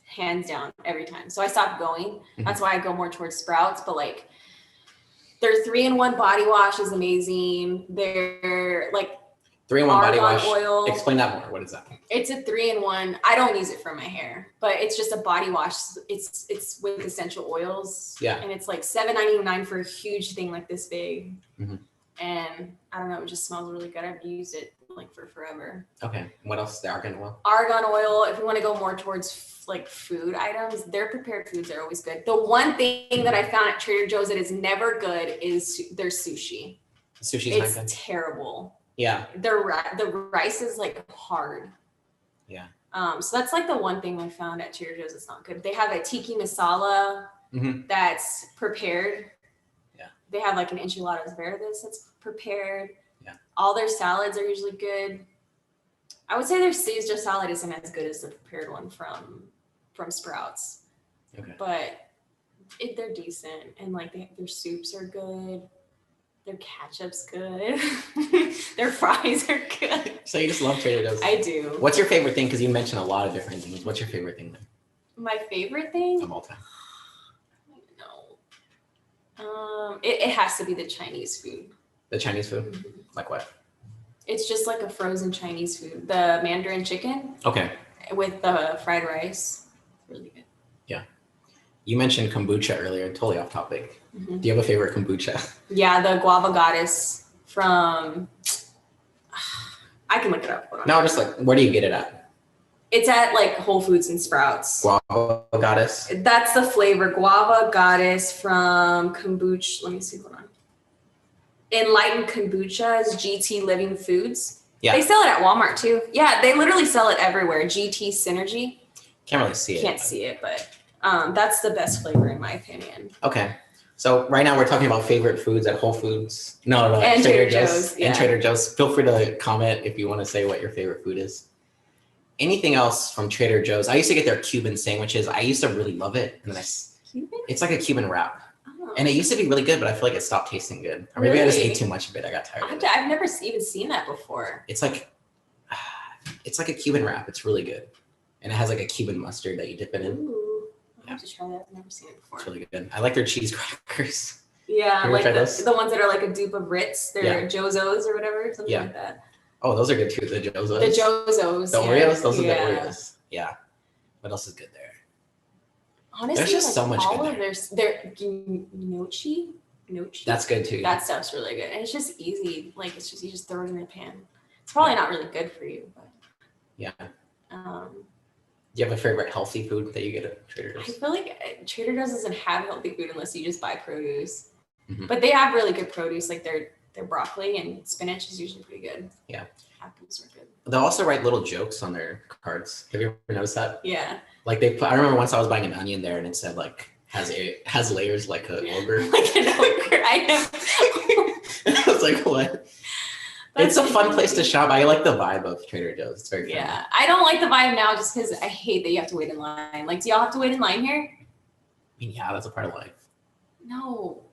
Hands down every time. So I stopped going. Mm-hmm. That's why I go more towards Sprouts, but like their 3-in-1 body wash is amazing. They're like 3-in-1 body wash. Oil. Explain that more. What is that? It's a 3-in-1. I don't use it for my hair, but it's just a body wash. It's with essential oils. Yeah. And it's like $7.99 for a huge thing like this big. Mm-hmm. And I don't know, it just smells really good. I've used it like for forever. Okay. What else? The argan oil? Argan oil, if you want to go more towards like food items, their prepared foods are always good. The one thing that I found at Trader Joe's that is never good is their sushi. Sushi's It's not good. Terrible. Yeah. The rice is like hard. Yeah. So that's like the one thing I found at Trader Joe's that's not good. They have a tiki masala that's prepared. Yeah. They have like an enchiladas verdes that's prepared. Yeah. All their salads are usually good. I would say their Caesar salad isn't as good as the prepared one from Sprouts. Okay. But they're decent, and like their soups are good. Their ketchup's good. Their fries are good. So you just love Trader Joe's? I do. What's your favorite thing? Because you mentioned a lot of different things. What's your favorite thing then? My favorite thing? Of all time. No. It has to be the Chinese food. The Chinese food? Mm-hmm. Like what? It's just like a frozen Chinese food. The Mandarin chicken. Okay. With the fried rice. Really good. Yeah. You mentioned kombucha earlier, totally off topic. Mm-hmm. Do you have a favorite kombucha? Yeah, the guava goddess from, I can look it up. No, just like, where do you get it at? It's at like Whole Foods and Sprouts. Guava goddess? That's the flavor, guava goddess from kombucha. Let me see, hold on. Enlightened Kombucha's GT Living Foods. Yeah. They sell it at Walmart too. Yeah, they literally sell it everywhere. GT Synergy. Can't really see it. Can't see it, but that's the best flavor in my opinion. Okay. So right now we're talking about favorite foods at Whole Foods. No, and Trader Joe's. And Trader Joe's. Feel free to comment if you want to say what your favorite food is. Anything else from Trader Joe's? I used to get their Cuban sandwiches. I used to really love it. And it's like a Cuban wrap. Oh. And it used to be really good, but I feel like it stopped tasting good. Or maybe I just ate too much of it. I got tired of it. I've never even seen that before. It's like a Cuban wrap. It's really good. And it has like a Cuban mustard that you dip it in. Ooh. I have to try that. I've never seen it before. It's really good. I like their cheese crackers. Yeah, like the ones that are like a dupe of Ritz. They're Jozos or whatever, something like that. Oh, those are good too. The Jozos. The Jozos. The Oreos. Those are the Oreos. Yeah. What else is good there? Honestly, there's just so much all good of their gnocchi. That's good too. That stuff's really good, and it's just easy. Like it's just you just throw it in the pan. It's probably not really good for you, but yeah. Do you have a favorite healthy food that you get at Trader Joe's? I feel like Trader Joe's doesn't have healthy food unless you just buy produce. Mm-hmm. But they have really good produce. Like their broccoli and spinach is usually pretty good. Yeah. Apples are good. They'll also write little jokes on their cards. Have you ever noticed that? Yeah. Like I remember once I was buying an onion there and it said like has layers like an ogre. Like an ogre. I know. I was like, what? It's a fun place to shop. I like the vibe of Trader Joe's. It's very fun. Yeah. I don't like the vibe now just because I hate that you have to wait in line. Like, do y'all have to wait in line here? I mean, yeah, that's a part of life. No.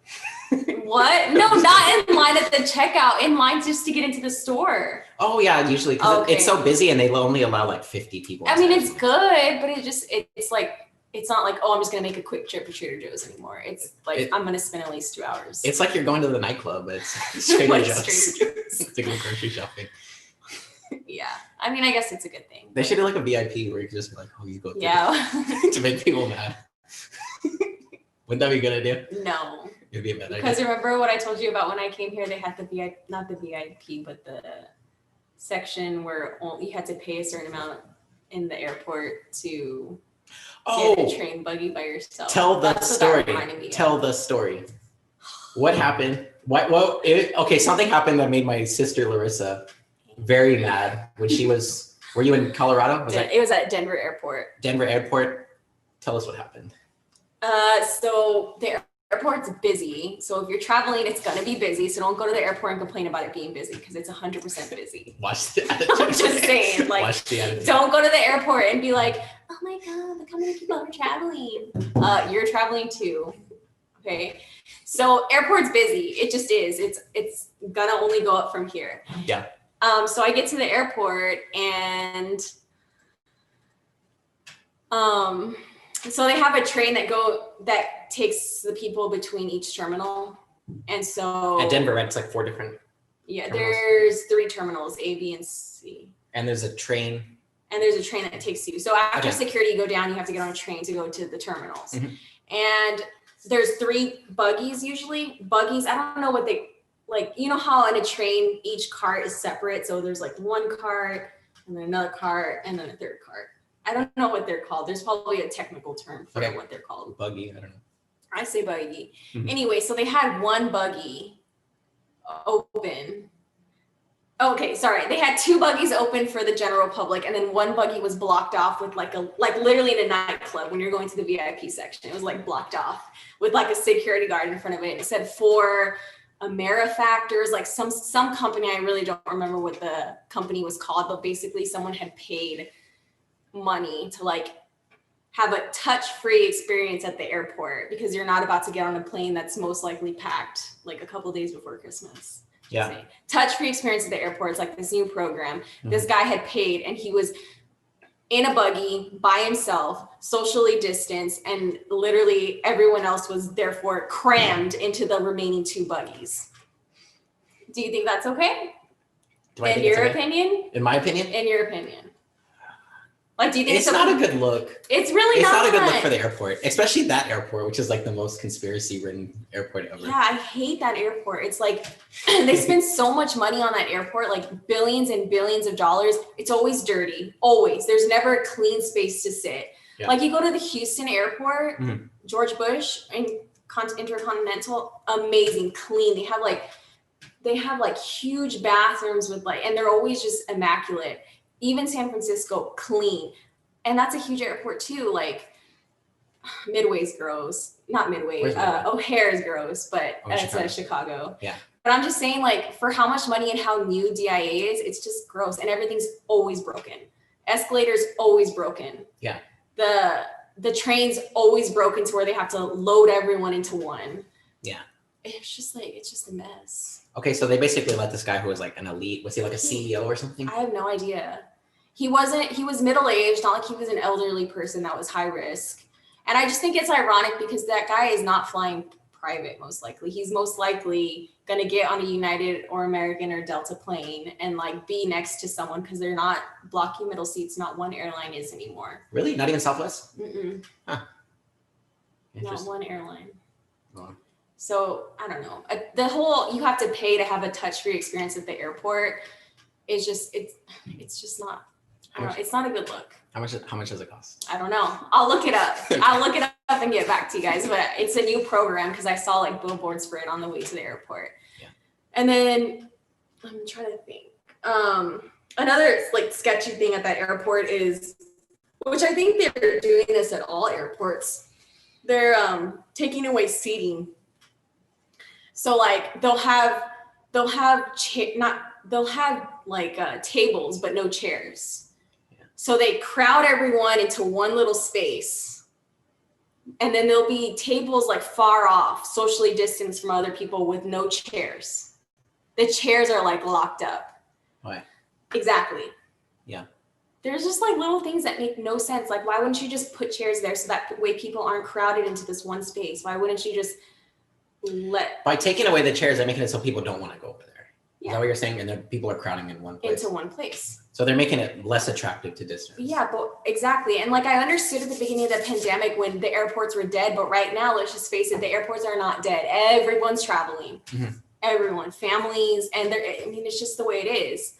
What? No, not in line at the checkout. In line just to get into the store. Oh yeah, usually because it's so busy and they only allow like 50 people. I mean, it's good, but it's like, it's not like, oh, I'm just gonna make a quick trip to Trader Joe's anymore. It's like I'm gonna spend at least 2 hours. It's like you're going to the nightclub, but it's Trader Joe's. To go grocery shopping. Yeah, I mean, I guess it's a good thing. They should do like a VIP where you can just be like, oh, you go. To make people mad. Wouldn't that be a good idea? No. It'd be a bad idea. Because remember what I told you about when I came here? They had the VIP, not the VIP, but the section where you had to pay a certain amount in the airport to get a train buggy by yourself. Tell the story. Tell the story. What happened? Okay, something happened that made my sister Lorissa very mad when she was. Were you in Colorado? It was at Denver Airport. Denver Airport. Tell us what happened. So the airport's busy. So if you're traveling, it's gonna be busy. So don't go to the airport and complain about it being busy because it's 100% busy. Watch the attitude. I'm just saying, like, don't go to the airport and be like, oh my God, look how many people are traveling. You're traveling too. Okay. So airport's busy. It just is. It's gonna only go up from here. Yeah. So I get to the airport and so they have a train that takes the people between each terminal. And so at Denver, it's like 4 different. Yeah, there's 3 terminals, A, B, and C. And there's a train. And there's a train that takes you. So after security, you go down, you have to get on a train to go to the terminals. Mm-hmm. And there's 3 buggies usually. Buggies, I don't know what they, like, you know how in a train, each cart is separate. So there's like 1 cart and then another cart and then a 3rd cart. I don't know what they're called. There's probably a technical term for what they're called. Buggy, I don't know. I say buggy. Mm-hmm. Anyway, so they had 1 buggy open. Okay, sorry. They had 2 buggies open for the general public, and then 1 buggy was blocked off with like literally in a nightclub when you're going to the VIP section. It was like blocked off with like a security guard in front of it. It said for Amerifactors, like some company. I really don't remember what the company was called, but basically someone had paid money to like have a touch-free experience at the airport because you're not about to get on a plane that's most likely packed like a couple days before Christmas. Yeah. Touch-free experience at the airport. It's like this new program. Mm-hmm. This guy had paid and he was in a buggy by himself, socially distanced, and literally everyone else was therefore crammed into the remaining 2 buggies. Do you think that's okay? In your opinion? In my opinion? In your opinion. Like, do you think it's not a good look? It's really not. It's not a good look for the airport, especially that airport, which is like the most conspiracy-ridden airport ever. Yeah, I hate that airport. It's like they spend so much money on that airport, like billions and billions of dollars. It's always dirty, always. There's never a clean space to sit. Yeah. Like you go to the Houston airport, mm-hmm. George Bush and Intercontinental, amazing, clean. They have like huge bathrooms with like, and they're always just immaculate. Even San Francisco, clean. And that's a huge airport too. Like Midway's gross. Not Midway. O'Hare's gross, but it's Chicago. Yeah. But I'm just saying, like, for how much money and how new DIA is, it's just gross. And everything's always broken. Escalator's always broken. Yeah. The train's always broken to where they have to load everyone into one. Yeah. It's just a mess. Okay, so they basically let this guy who was like an elite, was he like a CEO or something? I have no idea. He was middle-aged, not like he was an elderly person that was high risk. And I just think it's ironic because that guy is not flying private, most likely. He's most likely going to get on a United or American or Delta plane and like be next to someone because they're not blocking middle seats. Not one airline is anymore. Really? Not even Southwest? Mm-mm. Huh. Not one airline. Oh. So I don't know. The whole you have to pay to have a touch-free experience at the airport is just it's just not. I don't know, it's not a good look. How much does it cost? I don't know. I'll look it up. I'll look it up and get back to you guys. But it's a new program because I saw like billboards for it on the way to the airport. Yeah. And then I'm trying to think. Another like sketchy thing at that airport is, which I think they're doing this at all airports, they're taking away seating. So like they'll have like tables but no chairs. Yeah. So they crowd everyone into one little space. And then there'll be tables like far off, socially distanced from other people with no chairs. The chairs are like locked up. Right. Exactly. Yeah. There's just like little things that make no sense. Like, why wouldn't you just put chairs there so that way people aren't crowded into this one space? Why wouldn't you just by taking away the chairs, they're making it so people don't want to go over there. Yeah. Is that what you're saying? And then people are crowding in one place. Into one place. So they're making it less attractive to distance. Yeah, but exactly. And like I understood at the beginning of the pandemic when the airports were dead, but right now, let's just face it, the airports are not dead. Everyone's traveling. Mm-hmm. Everyone, families, and it's just the way it is.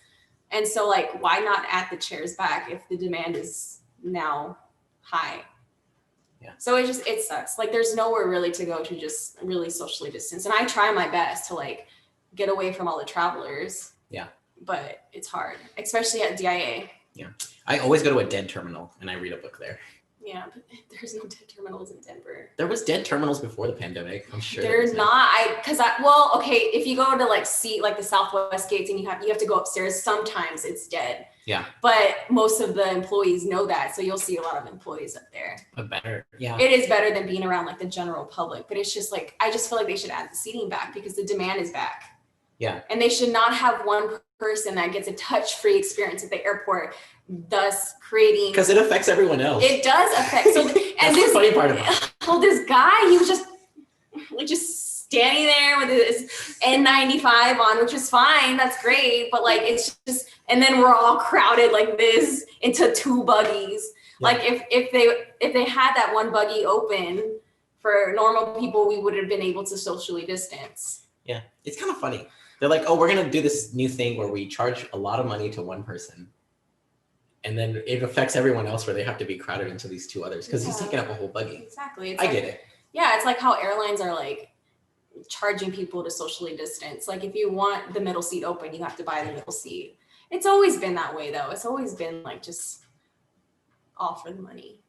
And so like, why not add the chairs back if the demand is now high? Yeah. So it sucks. Like there's nowhere really to go to just really socially distance. And I try my best to like get away from all the travelers. Yeah. But it's hard, especially at DIA. Yeah. I always go to a dead terminal and I read a book there. Yeah, but there's no dead terminals in Denver. There was dead terminals before the pandemic. I'm sure. There's not. Okay, if you go to like see like the Southwest gates and you have to go upstairs, sometimes it's dead. Yeah. But most of the employees know that, so you'll see a lot of employees up there. But better, yeah. It is better than being around like the general public, but it's just like I just feel like they should add the seating back because the demand is back. Yeah. And they should not have one person that gets a touch-free experience at the airport, thus creating. Because it affects everyone else. It does affect. So, and this funny part about it. Well, this guy, he was just standing there with his N95 on, which is fine. That's great. But like, it's just, and then we're all crowded like this into two buggies. Yeah. Like if they had that one buggy open for normal people, we would have been able to socially distance. Yeah, it's kind of funny. They're like, oh, we're going to do this new thing where we charge a lot of money to one person. And then it affects everyone else where they have to be crowded into these two others because he's taking up a whole buggy. Exactly. I get it. Yeah, it's like how airlines are like charging people to socially distance. Like if you want the middle seat open, you have to buy the middle seat. It's always been that way though. It's always been like just all for the money.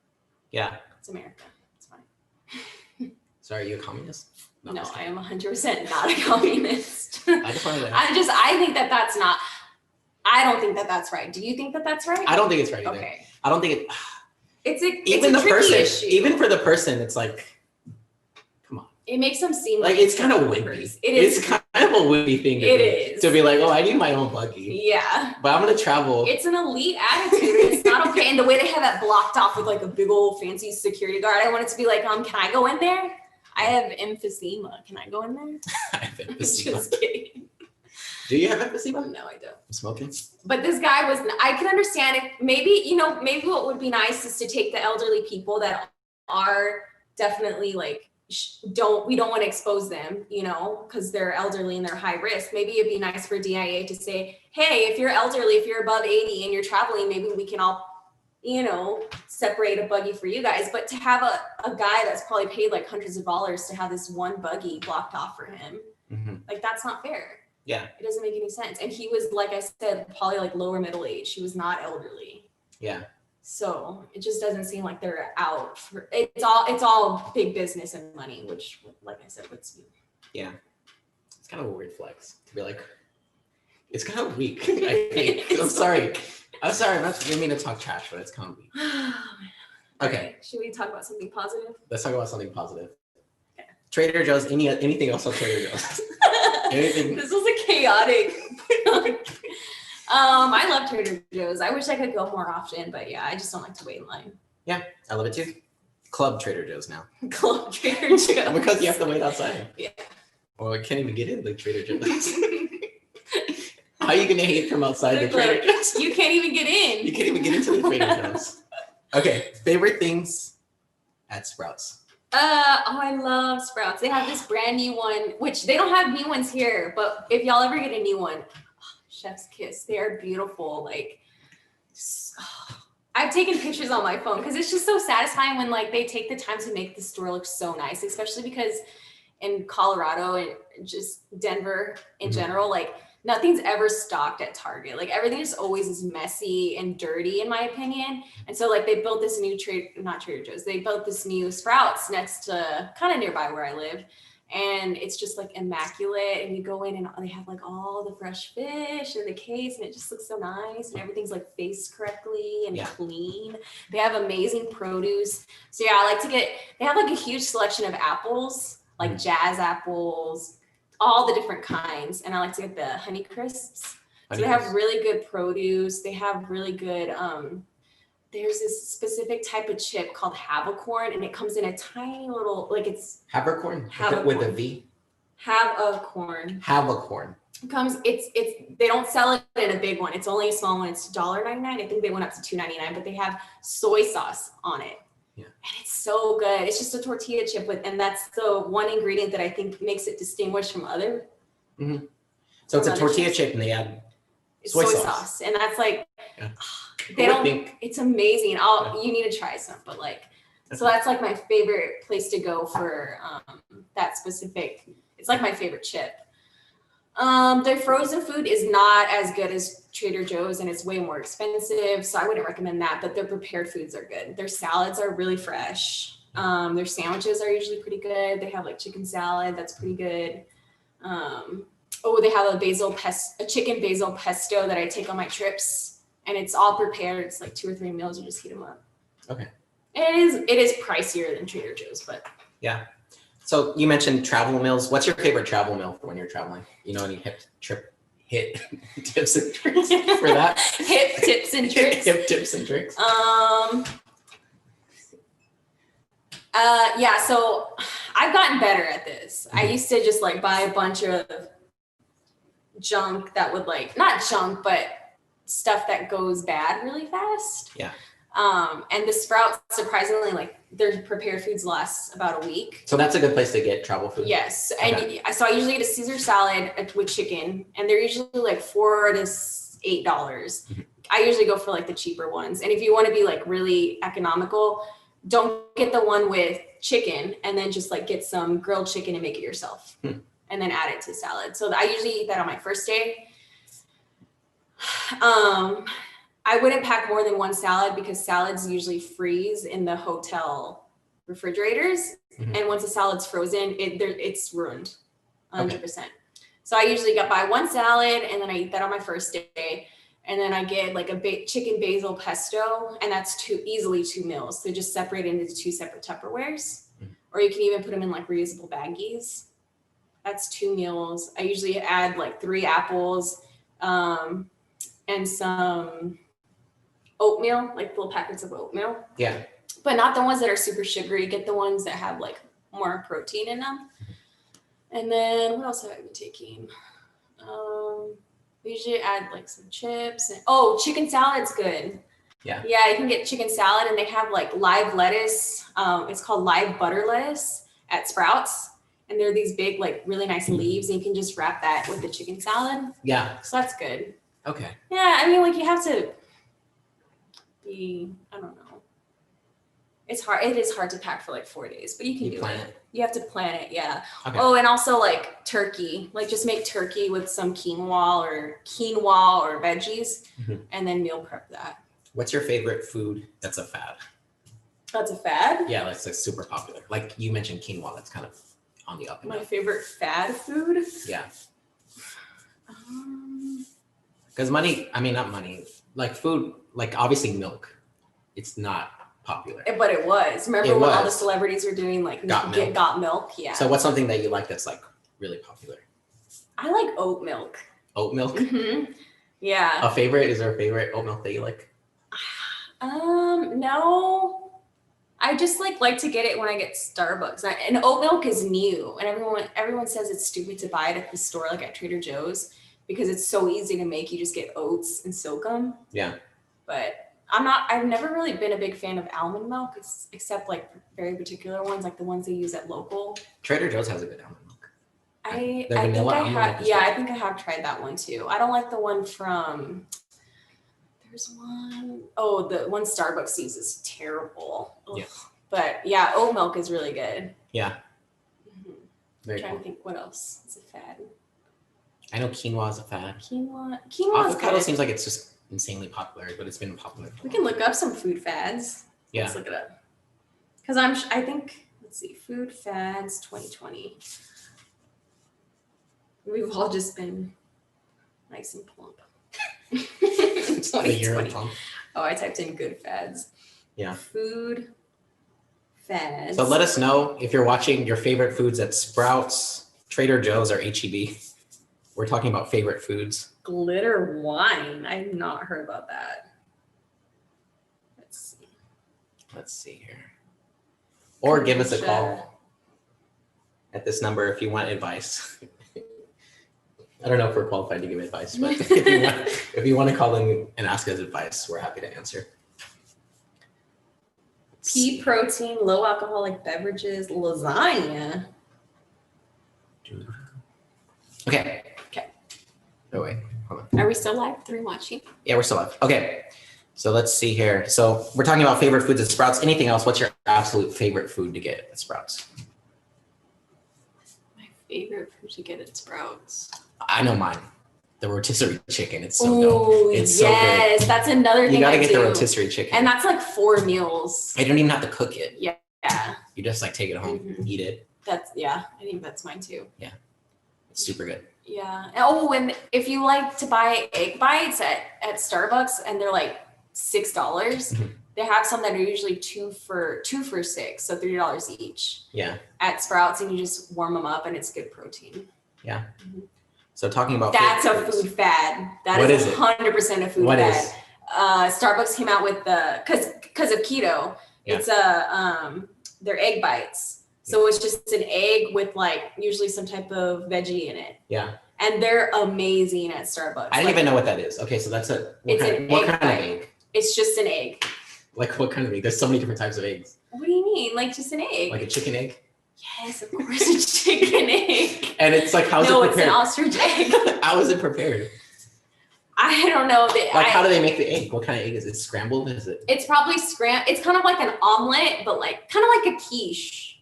Yeah. It's America. It's fine. So are you a communist? No, I am 100% not a communist. I just wanted to I think that's not, I don't think that's right. Do you think that's right? I don't think it's right either. Okay. I don't think it's a tricky issue. Even for the person, it's like, come on. It makes them seem like it's kind of wimpy. It's kind of a wimpy thing to be like, oh, I need my own buggy. Yeah. But I'm going to travel. It's an elite attitude. It's not okay. And the way they have that blocked off with like a big old fancy security guard, I want it to be like, can I go in there? I have emphysema. Can I go in there? I have emphysema. Just kidding. Do you have emphysema? No, I don't. I'm smoking? But this guy I can understand if maybe what would be nice is to take the elderly people that are definitely like, we don't want to expose them, because they're elderly and they're high risk. Maybe it'd be nice for DIA to say, hey, if you're elderly, if you're above 80 and you're traveling, maybe we can all separate a buggy for you guys. But to have a guy that's probably paid like hundreds of dollars to have this one buggy blocked off for him, like that's not fair. Yeah. It doesn't make any sense. And he was, like I said, probably like lower middle age. He was not elderly. Yeah. So it just doesn't seem like they're out for it's all big business and money, which like I said, yeah. It's kind of a weird flex to be like, it's kind of weak. I think. I'm sorry. I'm not gonna mean to talk trash, but it's kind of weak. Okay. Should we talk about something positive? Let's talk about something positive. Okay. Trader Joe's. Anything else on Trader Joe's? Anything? This was a chaotic. I love Trader Joe's. I wish I could go more often, but yeah, I just don't like to wait in line. Yeah, I love it too. Club Trader Joe's now. Club Trader Joe's. Because you have to wait outside. Yeah. Well, I can't even get in the Trader Joe's. How are you gonna hate from outside the Trader Joe's? You can't even get in. You can't even get into the Trader Joe's. Okay, favorite things at Sprouts. I love Sprouts. They have this brand new one, which they don't have new ones here, but if y'all ever get a new one, chef's kiss. They are beautiful. Like, I've taken pictures on my phone because it's just so satisfying when like they take the time to make the store look so nice, especially because in Colorado and just Denver in general, like nothing's ever stocked at Target. Like everything just always is messy and dirty in my opinion. And so like they built this new not Trader Joe's, they built this new Sprouts next to kind of nearby where I live. And it's just like immaculate, and you go in and they have like all the fresh fish in the case, and it just looks so nice, and everything's like faced correctly and clean. They have amazing produce. So yeah, I like to get, they have like a huge selection of apples, like jazz apples, all the different kinds. And I like to get the Honey Crisps. So they have really good produce. They have really good, there's this specific type of chip called Havicorn, and it comes in a tiny little, like it's Havicorn with a V. Havicorn. Havicorn. It comes. It's. They don't sell it in a big one. It's only a small one. It's $1.99. I think they went up to $2.99, but they have soy sauce on it. Yeah. And it's so good. It's just a tortilla chip and that's the one ingredient that I think makes it distinguished from other. Mm-hmm. So it's a tortilla chip, and they add soy sauce, and that's like. Yeah. They don't. It's amazing. You need to try some, but like, so that's like my favorite place to go for that specific. It's like my favorite chip. Their frozen food is not as good as Trader Joe's, and it's way more expensive, so I wouldn't recommend that. But their prepared foods are good. Their salads are really fresh. Their sandwiches are usually pretty good. They have like chicken salad that's pretty good. They have a chicken basil pesto that I take on my trips. And it's all prepared. It's like 2 or 3 meals. You just heat them up. Okay. And it is pricier than Trader Joe's, but. Yeah. So you mentioned travel meals. What's your favorite travel meal for when you're traveling? You know any hip tips and tricks for that? Hip tips and tricks. Hip tips and tricks. Yeah. So I've gotten better at this. I used to just like buy a bunch of junk that would like, not junk, but stuff that goes bad really fast. Yeah. And the Sprouts, surprisingly, like their prepared foods last about a week. So that's a good place to get travel food. Yes. Okay. And so I usually get a Caesar salad with chicken, and they're usually like $4 to $8. Mm-hmm. I usually go for like the cheaper ones. And if you want to be like really economical, don't get the one with chicken, and then just like get some grilled chicken and make it yourself. And then add it to salad. So I usually eat that on my first day. I wouldn't pack more than one salad because salads usually freeze in the hotel refrigerators. Mm-hmm. And once a salad's frozen, it's ruined 100%. Okay. So I usually buy one salad, and then I eat that on my first day. And then I get like a chicken basil pesto, and that's easily 2 meals. So just separate it into 2 separate Tupperwares. Mm-hmm. Or you can even put them in like reusable baggies. That's 2 meals. I usually add like 3 apples, and some oatmeal, like little packets of oatmeal. Yeah. But not the ones that are super sugary. Get the ones that have like more protein in them. And then what else have I been taking? We usually add like some chips. Chicken salad's good. Yeah. Yeah, you can get chicken salad, and they have like live lettuce. It's called live butter lettuce at Sprouts. And they're these big, like really nice leaves, and you can just wrap that with the chicken salad. Yeah. So that's good. Okay. Yeah, I mean, like you have to be, I don't know. It's hard. It is hard to pack for like 4 days, but you can do it. You have to plan it. Yeah. Okay. Oh, and also like turkey, like just make turkey with some quinoa or veggies, and then meal prep that. What's your favorite food that's a fad? That's a fad? Yeah, that's like super popular. Like you mentioned quinoa, that's kind of on the up and My up. favorite fad food? Yeah. Because not money, like food, like obviously milk, it's not popular. But it was. Remember when all the celebrities were doing like got milk? Yeah. So what's something that you like that's like really popular? I like oat milk. Oat milk? Mm-hmm. Yeah. Is there a favorite oat milk that you like? No. I just like to get it when I get Starbucks. And oat milk is new, and everyone says it's stupid to buy it at the store, like at Trader Joe's, because it's so easy to make. You just get oats and soak them. Yeah. But I've never really been a big fan of almond milk, except like very particular ones, like the ones they use at local. Trader Joe's has a good almond milk. I think I have tried that one too. I don't like the one from. There's one. Oh, the one Starbucks uses is terrible. Ugh. Yeah. But yeah, oat milk is really good. Yeah. Mm-hmm. Very trying cool. to think what else is a fad. I know quinoa is a fad. Quinoa is Avocado good. seems like it's just insanely popular, but it's been popular. We can look up some food fads. Yeah. Let's look it up. Because I think, let's see, food fads 2020. We've all just been nice and plump. 2020. Oh, I typed in good fads. Yeah. Food fads. So let us know if you're watching your favorite foods at Sprouts, Trader Joe's, or HEB. We're talking about favorite foods. Glitter wine. I've not heard about that. Let's see here. Or give us a call at this number if you want advice. I don't know if we're qualified to give advice, but if you want to call in and ask us advice, we're happy to answer. Pea protein, low alcoholic beverages, lasagna. Okay. Oh, wait. Hold on. Are we still live? 3 watching? Yeah, we're still live. Okay. So let's see here. So we're talking about favorite foods at Sprouts. Anything else? What's your absolute favorite food to get at Sprouts? My favorite food to get at Sprouts. I know mine. The rotisserie chicken. It's so dope. It's so good. Yes, that's another thing. You gotta get the rotisserie chicken. And that's like 4 meals. I don't even have to cook it. Yeah. You just like take it home, eat it. I think that's mine too. Yeah. It's super good. Yeah. Oh, and if you like to buy egg bites at Starbucks and they're like $6, they have some that are usually 2 for $6, so $3 each. Yeah. At Sprouts, and you just warm them up and it's good protein. Yeah. So talking about that's a food fad. That is 100% a food fad. Starbucks came out with because of keto. Yeah. It's they're egg bites. So it's just an egg with like usually some type of veggie in it. Yeah. And they're amazing at Starbucks. I didn't even know what that is. Okay, so that's what kind of egg? It's just an egg. Like what kind of egg? There's so many different types of eggs. What do you mean? Like just an egg? Like a chicken egg? Yes, of course, a chicken egg. And it's like, how's it prepared? No, it's an ostrich egg. How is it prepared? I don't know. How do they make the egg? What kind of egg is it? Scrambled? Is it? It's probably scrambled. It's kind of like an omelet, but like kind of like a quiche.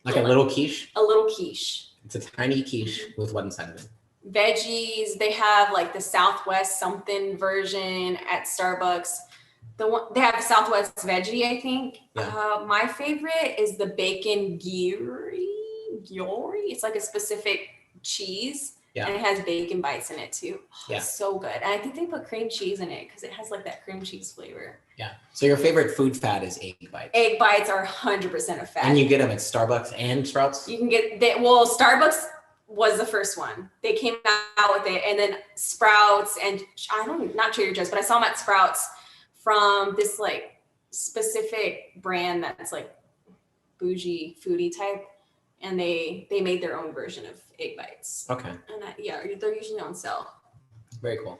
Like a little quiche? A little quiche. It's a tiny quiche with what inside of it? Veggies. They have like the Southwest something version at Starbucks. They have Southwest veggie, I think. Yeah. My favorite is the bacon gyri. It's like a specific cheese. Yeah. And it has bacon bites in it too. Yeah. It's so good. And I think they put cream cheese in it because it has like that cream cheese flavor. Yeah. So your favorite food fad is egg bites. Egg bites are 100% a fad. And you get them at Starbucks and Sprouts? You can get Starbucks was the first one. They came out with it, and then Sprouts and not Trader Joe's, but I saw them at Sprouts from this like specific brand that's like bougie foodie type, and they made their own version of egg bites. Okay. And they're usually on sale. Very cool.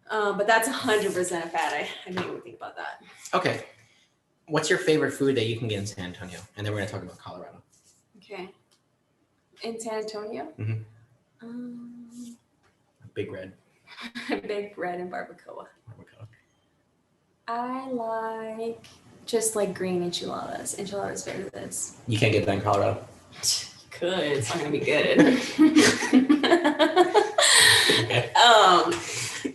But that's 100% a fad. I didn't even think about that. Okay. What's your favorite food that you can get in San Antonio? And then we're gonna talk about Colorado. Okay. In San Antonio? Big Red. Big Red and barbacoa. I like just like green enchiladas. Enchiladas better than this. You can't get that in Colorado? Could. It's not gonna be good. Okay.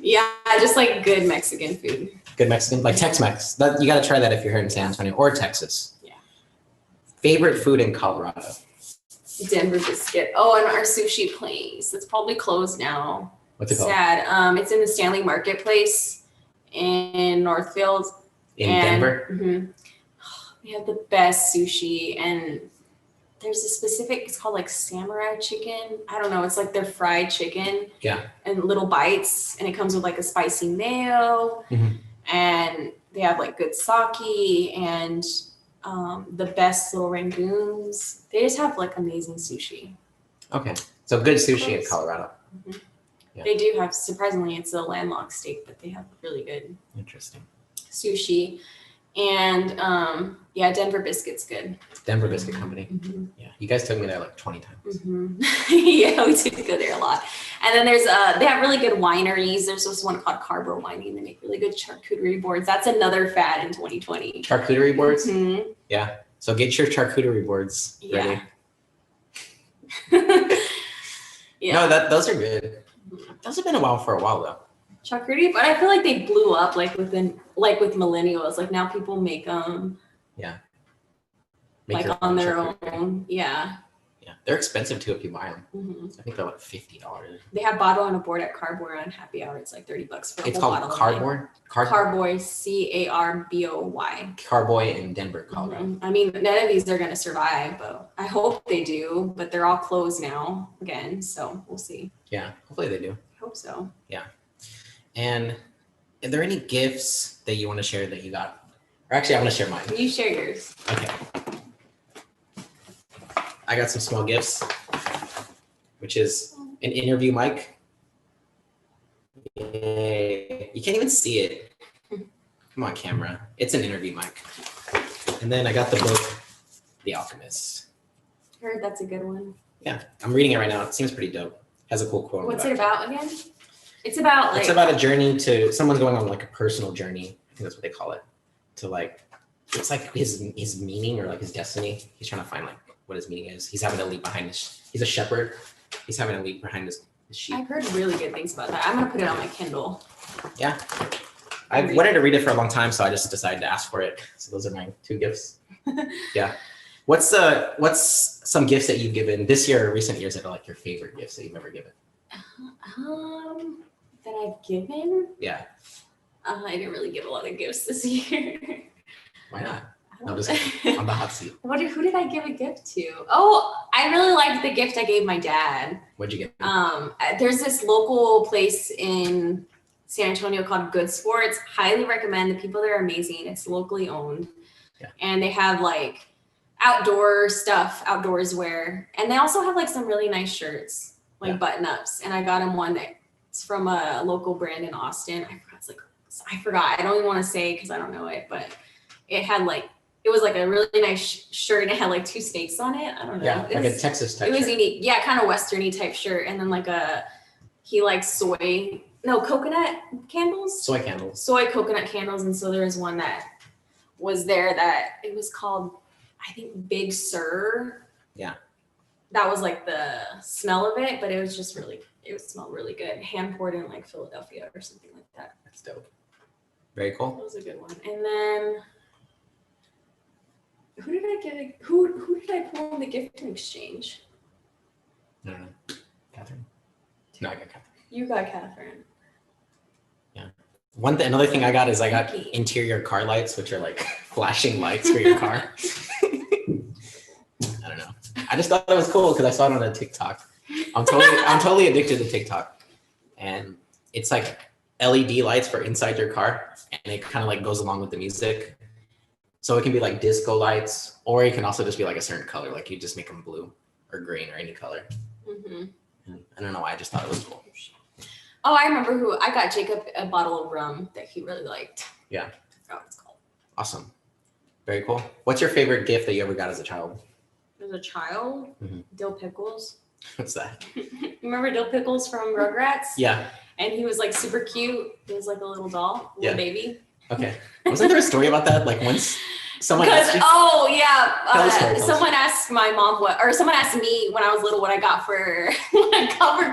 Yeah, just like good Mexican food. Good Mexican, like Tex-Mex. You gotta try that if you're here in San Antonio or Texas. Yeah. Favorite food in Colorado? Denver biscuit. Oh, and our sushi place. It's probably closed now. What's it called? Sad. It's in the Stanley Marketplace in Northfield. Denver? Mm-hmm. They have the best sushi, and there's a specific, it's called like samurai chicken. I don't know. It's like their fried chicken. Yeah. And little bites, and it comes with like a spicy mayo, and they have like good sake and the best little rangoons. They just have like amazing sushi. Okay. So good sushi in Colorado. Mm-hmm. Yeah. They do have, surprisingly, it's a landlocked state, but they have really good sushi. And Denver biscuit's good. Denver Biscuit Company. Mm-hmm. Yeah. You guys took me there like 20 times. Mm-hmm. Yeah, we did go there a lot. And then there's they have really good wineries. There's this one called Carbo Winery. They make really good charcuterie boards. That's another fad in 2020. Charcuterie boards? Mm-hmm. Yeah. So get your charcuterie boards ready. Yeah. No, those are good. Those have been a while for a while though. Chocolatey, but I feel like they blew up like with millennials. Like now people make them. Yeah. Like on their own. Yeah. Yeah, they're expensive too if you buy them. Mm-hmm. I think they're like $50. They have bottle and a board at Cardboard on Happy Hour. It's like $30 for a It's whole called bottle. Cardboard. Carboy, Carboy. Carboy in Denver, Colorado. Mm-hmm. I mean, none of these are gonna survive, but I hope they do. But they're all closed now again, so we'll see. Yeah, hopefully they do. I hope so. Yeah. And are there any gifts that you want to share that you got? Or actually, I want to share mine. You share yours. Okay. I got some small gifts, which is an interview mic. Yay. You can't even see it. Come on, camera. It's an interview mic. And then I got the book, The Alchemist. I heard that's a good one. Yeah, I'm reading it right now. It seems pretty dope. Has a cool quote. What's it about again? It's about like. It's about a journey to someone's going on like a personal journey. I think that's what they call it. To like, it's like his meaning or like his destiny. He's trying to find like what his meaning is. He's having to leave behind he's a shepherd. He's having to leave behind his sheep. I've heard really good things about that. I'm gonna put it on my Kindle. Yeah. I've wanted to read it for a long time, so I just decided to ask for it. So those are my 2 gifts. Yeah. What's some gifts that you've given this year or recent years that are like your favorite gifts that you've ever given? That I've given? Yeah. I didn't really give a lot of gifts this year. Why not? I'm just on the hot seat. Who did I give a gift to? Oh, I really liked the gift I gave my dad. What'd you get? There's this local place in San Antonio called Good Sports. Highly recommend. The people there are amazing. It's locally owned. Yeah. And they have like outdoor stuff, outdoors wear. And they also have like some really nice shirts, like button ups. And I got him one that's from a local brand in Austin. I forgot. I don't even want to say because I don't know it, but it had like, it was like a really nice shirt and it had like 2 snakes on it. I don't know. Yeah, like a Texas type. It was shirt. unique. Yeah, kind of Westerny type shirt. And then like he likes coconut candles. Soy candles. Soy coconut candles. And so there was one that was there that it was called, I think, Big Sur. Yeah. That was like the smell of it, but it was just it would smell really good. Hand poured in like Philadelphia or something like that. That's dope. Very cool. That was a good one. And then who did I get? Who did I pull in the gift exchange? I don't know. Catherine? No, I got Catherine. You got Catherine. Yeah. Another thing I got is I got interior car lights, which are like flashing lights for your car. I don't know. I just thought it was cool because I saw it on a TikTok. I'm totally addicted to TikTok. And it's like LED lights for inside your car, and it kind of like goes along with the music. So it can be like disco lights, or it can also just be like a certain color, like you just make them blue or green or any color. Mm-hmm. And I don't know why, I just thought it was cool. Oh, I remember I got Jacob a bottle of rum that he really liked. Yeah. I forgot what it's called. Awesome. Very cool. What's your favorite gift that you ever got as a child? As a child? Mm-hmm. Dill Pickles. What's that? Remember Dill Pickles from Rugrats? Yeah. And he was like super cute. He was like a little doll, little baby. Okay. Wasn't there a story about that? Like once someone asked you? Oh yeah. Someone asked my mom someone asked me when I was little what I got for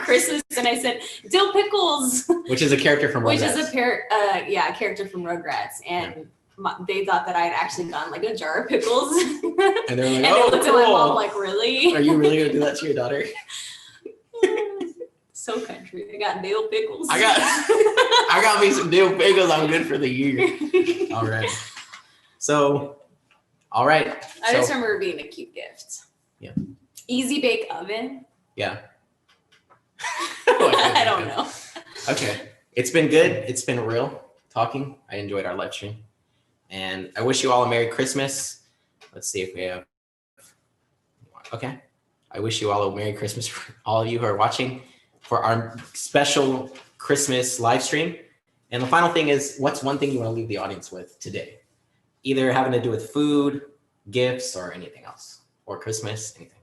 Christmas, and I said Dill Pickles, which is a character from Rugrats. Which is a character from Rugrats, and they thought that I had actually gotten like a jar of pickles. And they're like, and oh, they looked cool. at my mom like, really? Are you really gonna do that to your daughter? So country. They got dill pickles. I got me some dill pickles. I'm good for the year. All right. So, all right. I just remember it being a cute gift. Yeah. Easy bake oven. Yeah. I don't know. Okay. It's been good. It's been real talking. I enjoyed our live stream. And I wish you all a Merry Christmas. Let's see if we have. Okay. I wish you all a Merry Christmas for all of you who are watching for our special Christmas live stream. And the final thing is, what's one thing you want to leave the audience with today? Either having to do with food, gifts, or anything else, or Christmas, anything.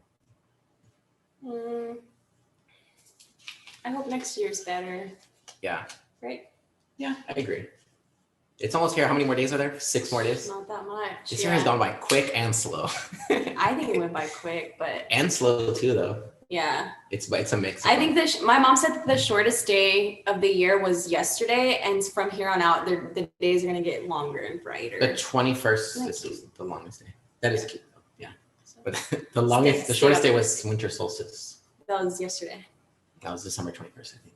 I hope next year's better. Yeah. Right? Yeah, I agree. It's almost here. How many more days are there? 6 more days? Not that much. This year has gone by quick and slow. I think it went by quick, but. And slow too, though. Yeah. It's a mix. I think my mom said that the shortest day of the year was yesterday, and from here on out, the days are gonna get longer and brighter. The 21st is the longest day. That is cute. Yeah. But the shortest day was winter solstice. That was yesterday. That was December 21st, I think.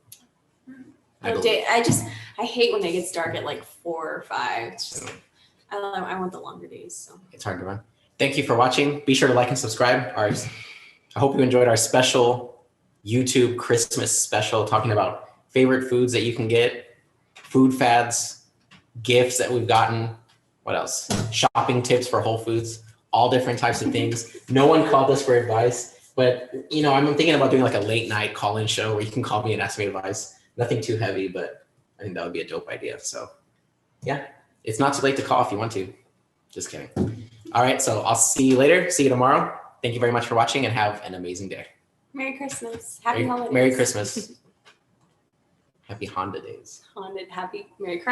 I hate when it gets dark at like 4 or 5. It's just, I want the longer days. So it's hard to run. Thank you for watching. Be sure to like and subscribe. I hope you enjoyed our special YouTube Christmas special talking about favorite foods that you can get, food fads, gifts that we've gotten. What else? Shopping tips for Whole Foods, all different types of things. No one called us for advice, but I'm thinking about doing like a late night call-in show where you can call me and ask me advice. Nothing too heavy, but I think that would be a dope idea. So yeah, it's not too late to call if you want to. Just kidding. All right, so I'll see you later. See you tomorrow. Thank you very much for watching and have an amazing day. Merry Christmas. Happy holidays. Merry Christmas. Happy Honda days. Happy Merry Christmas.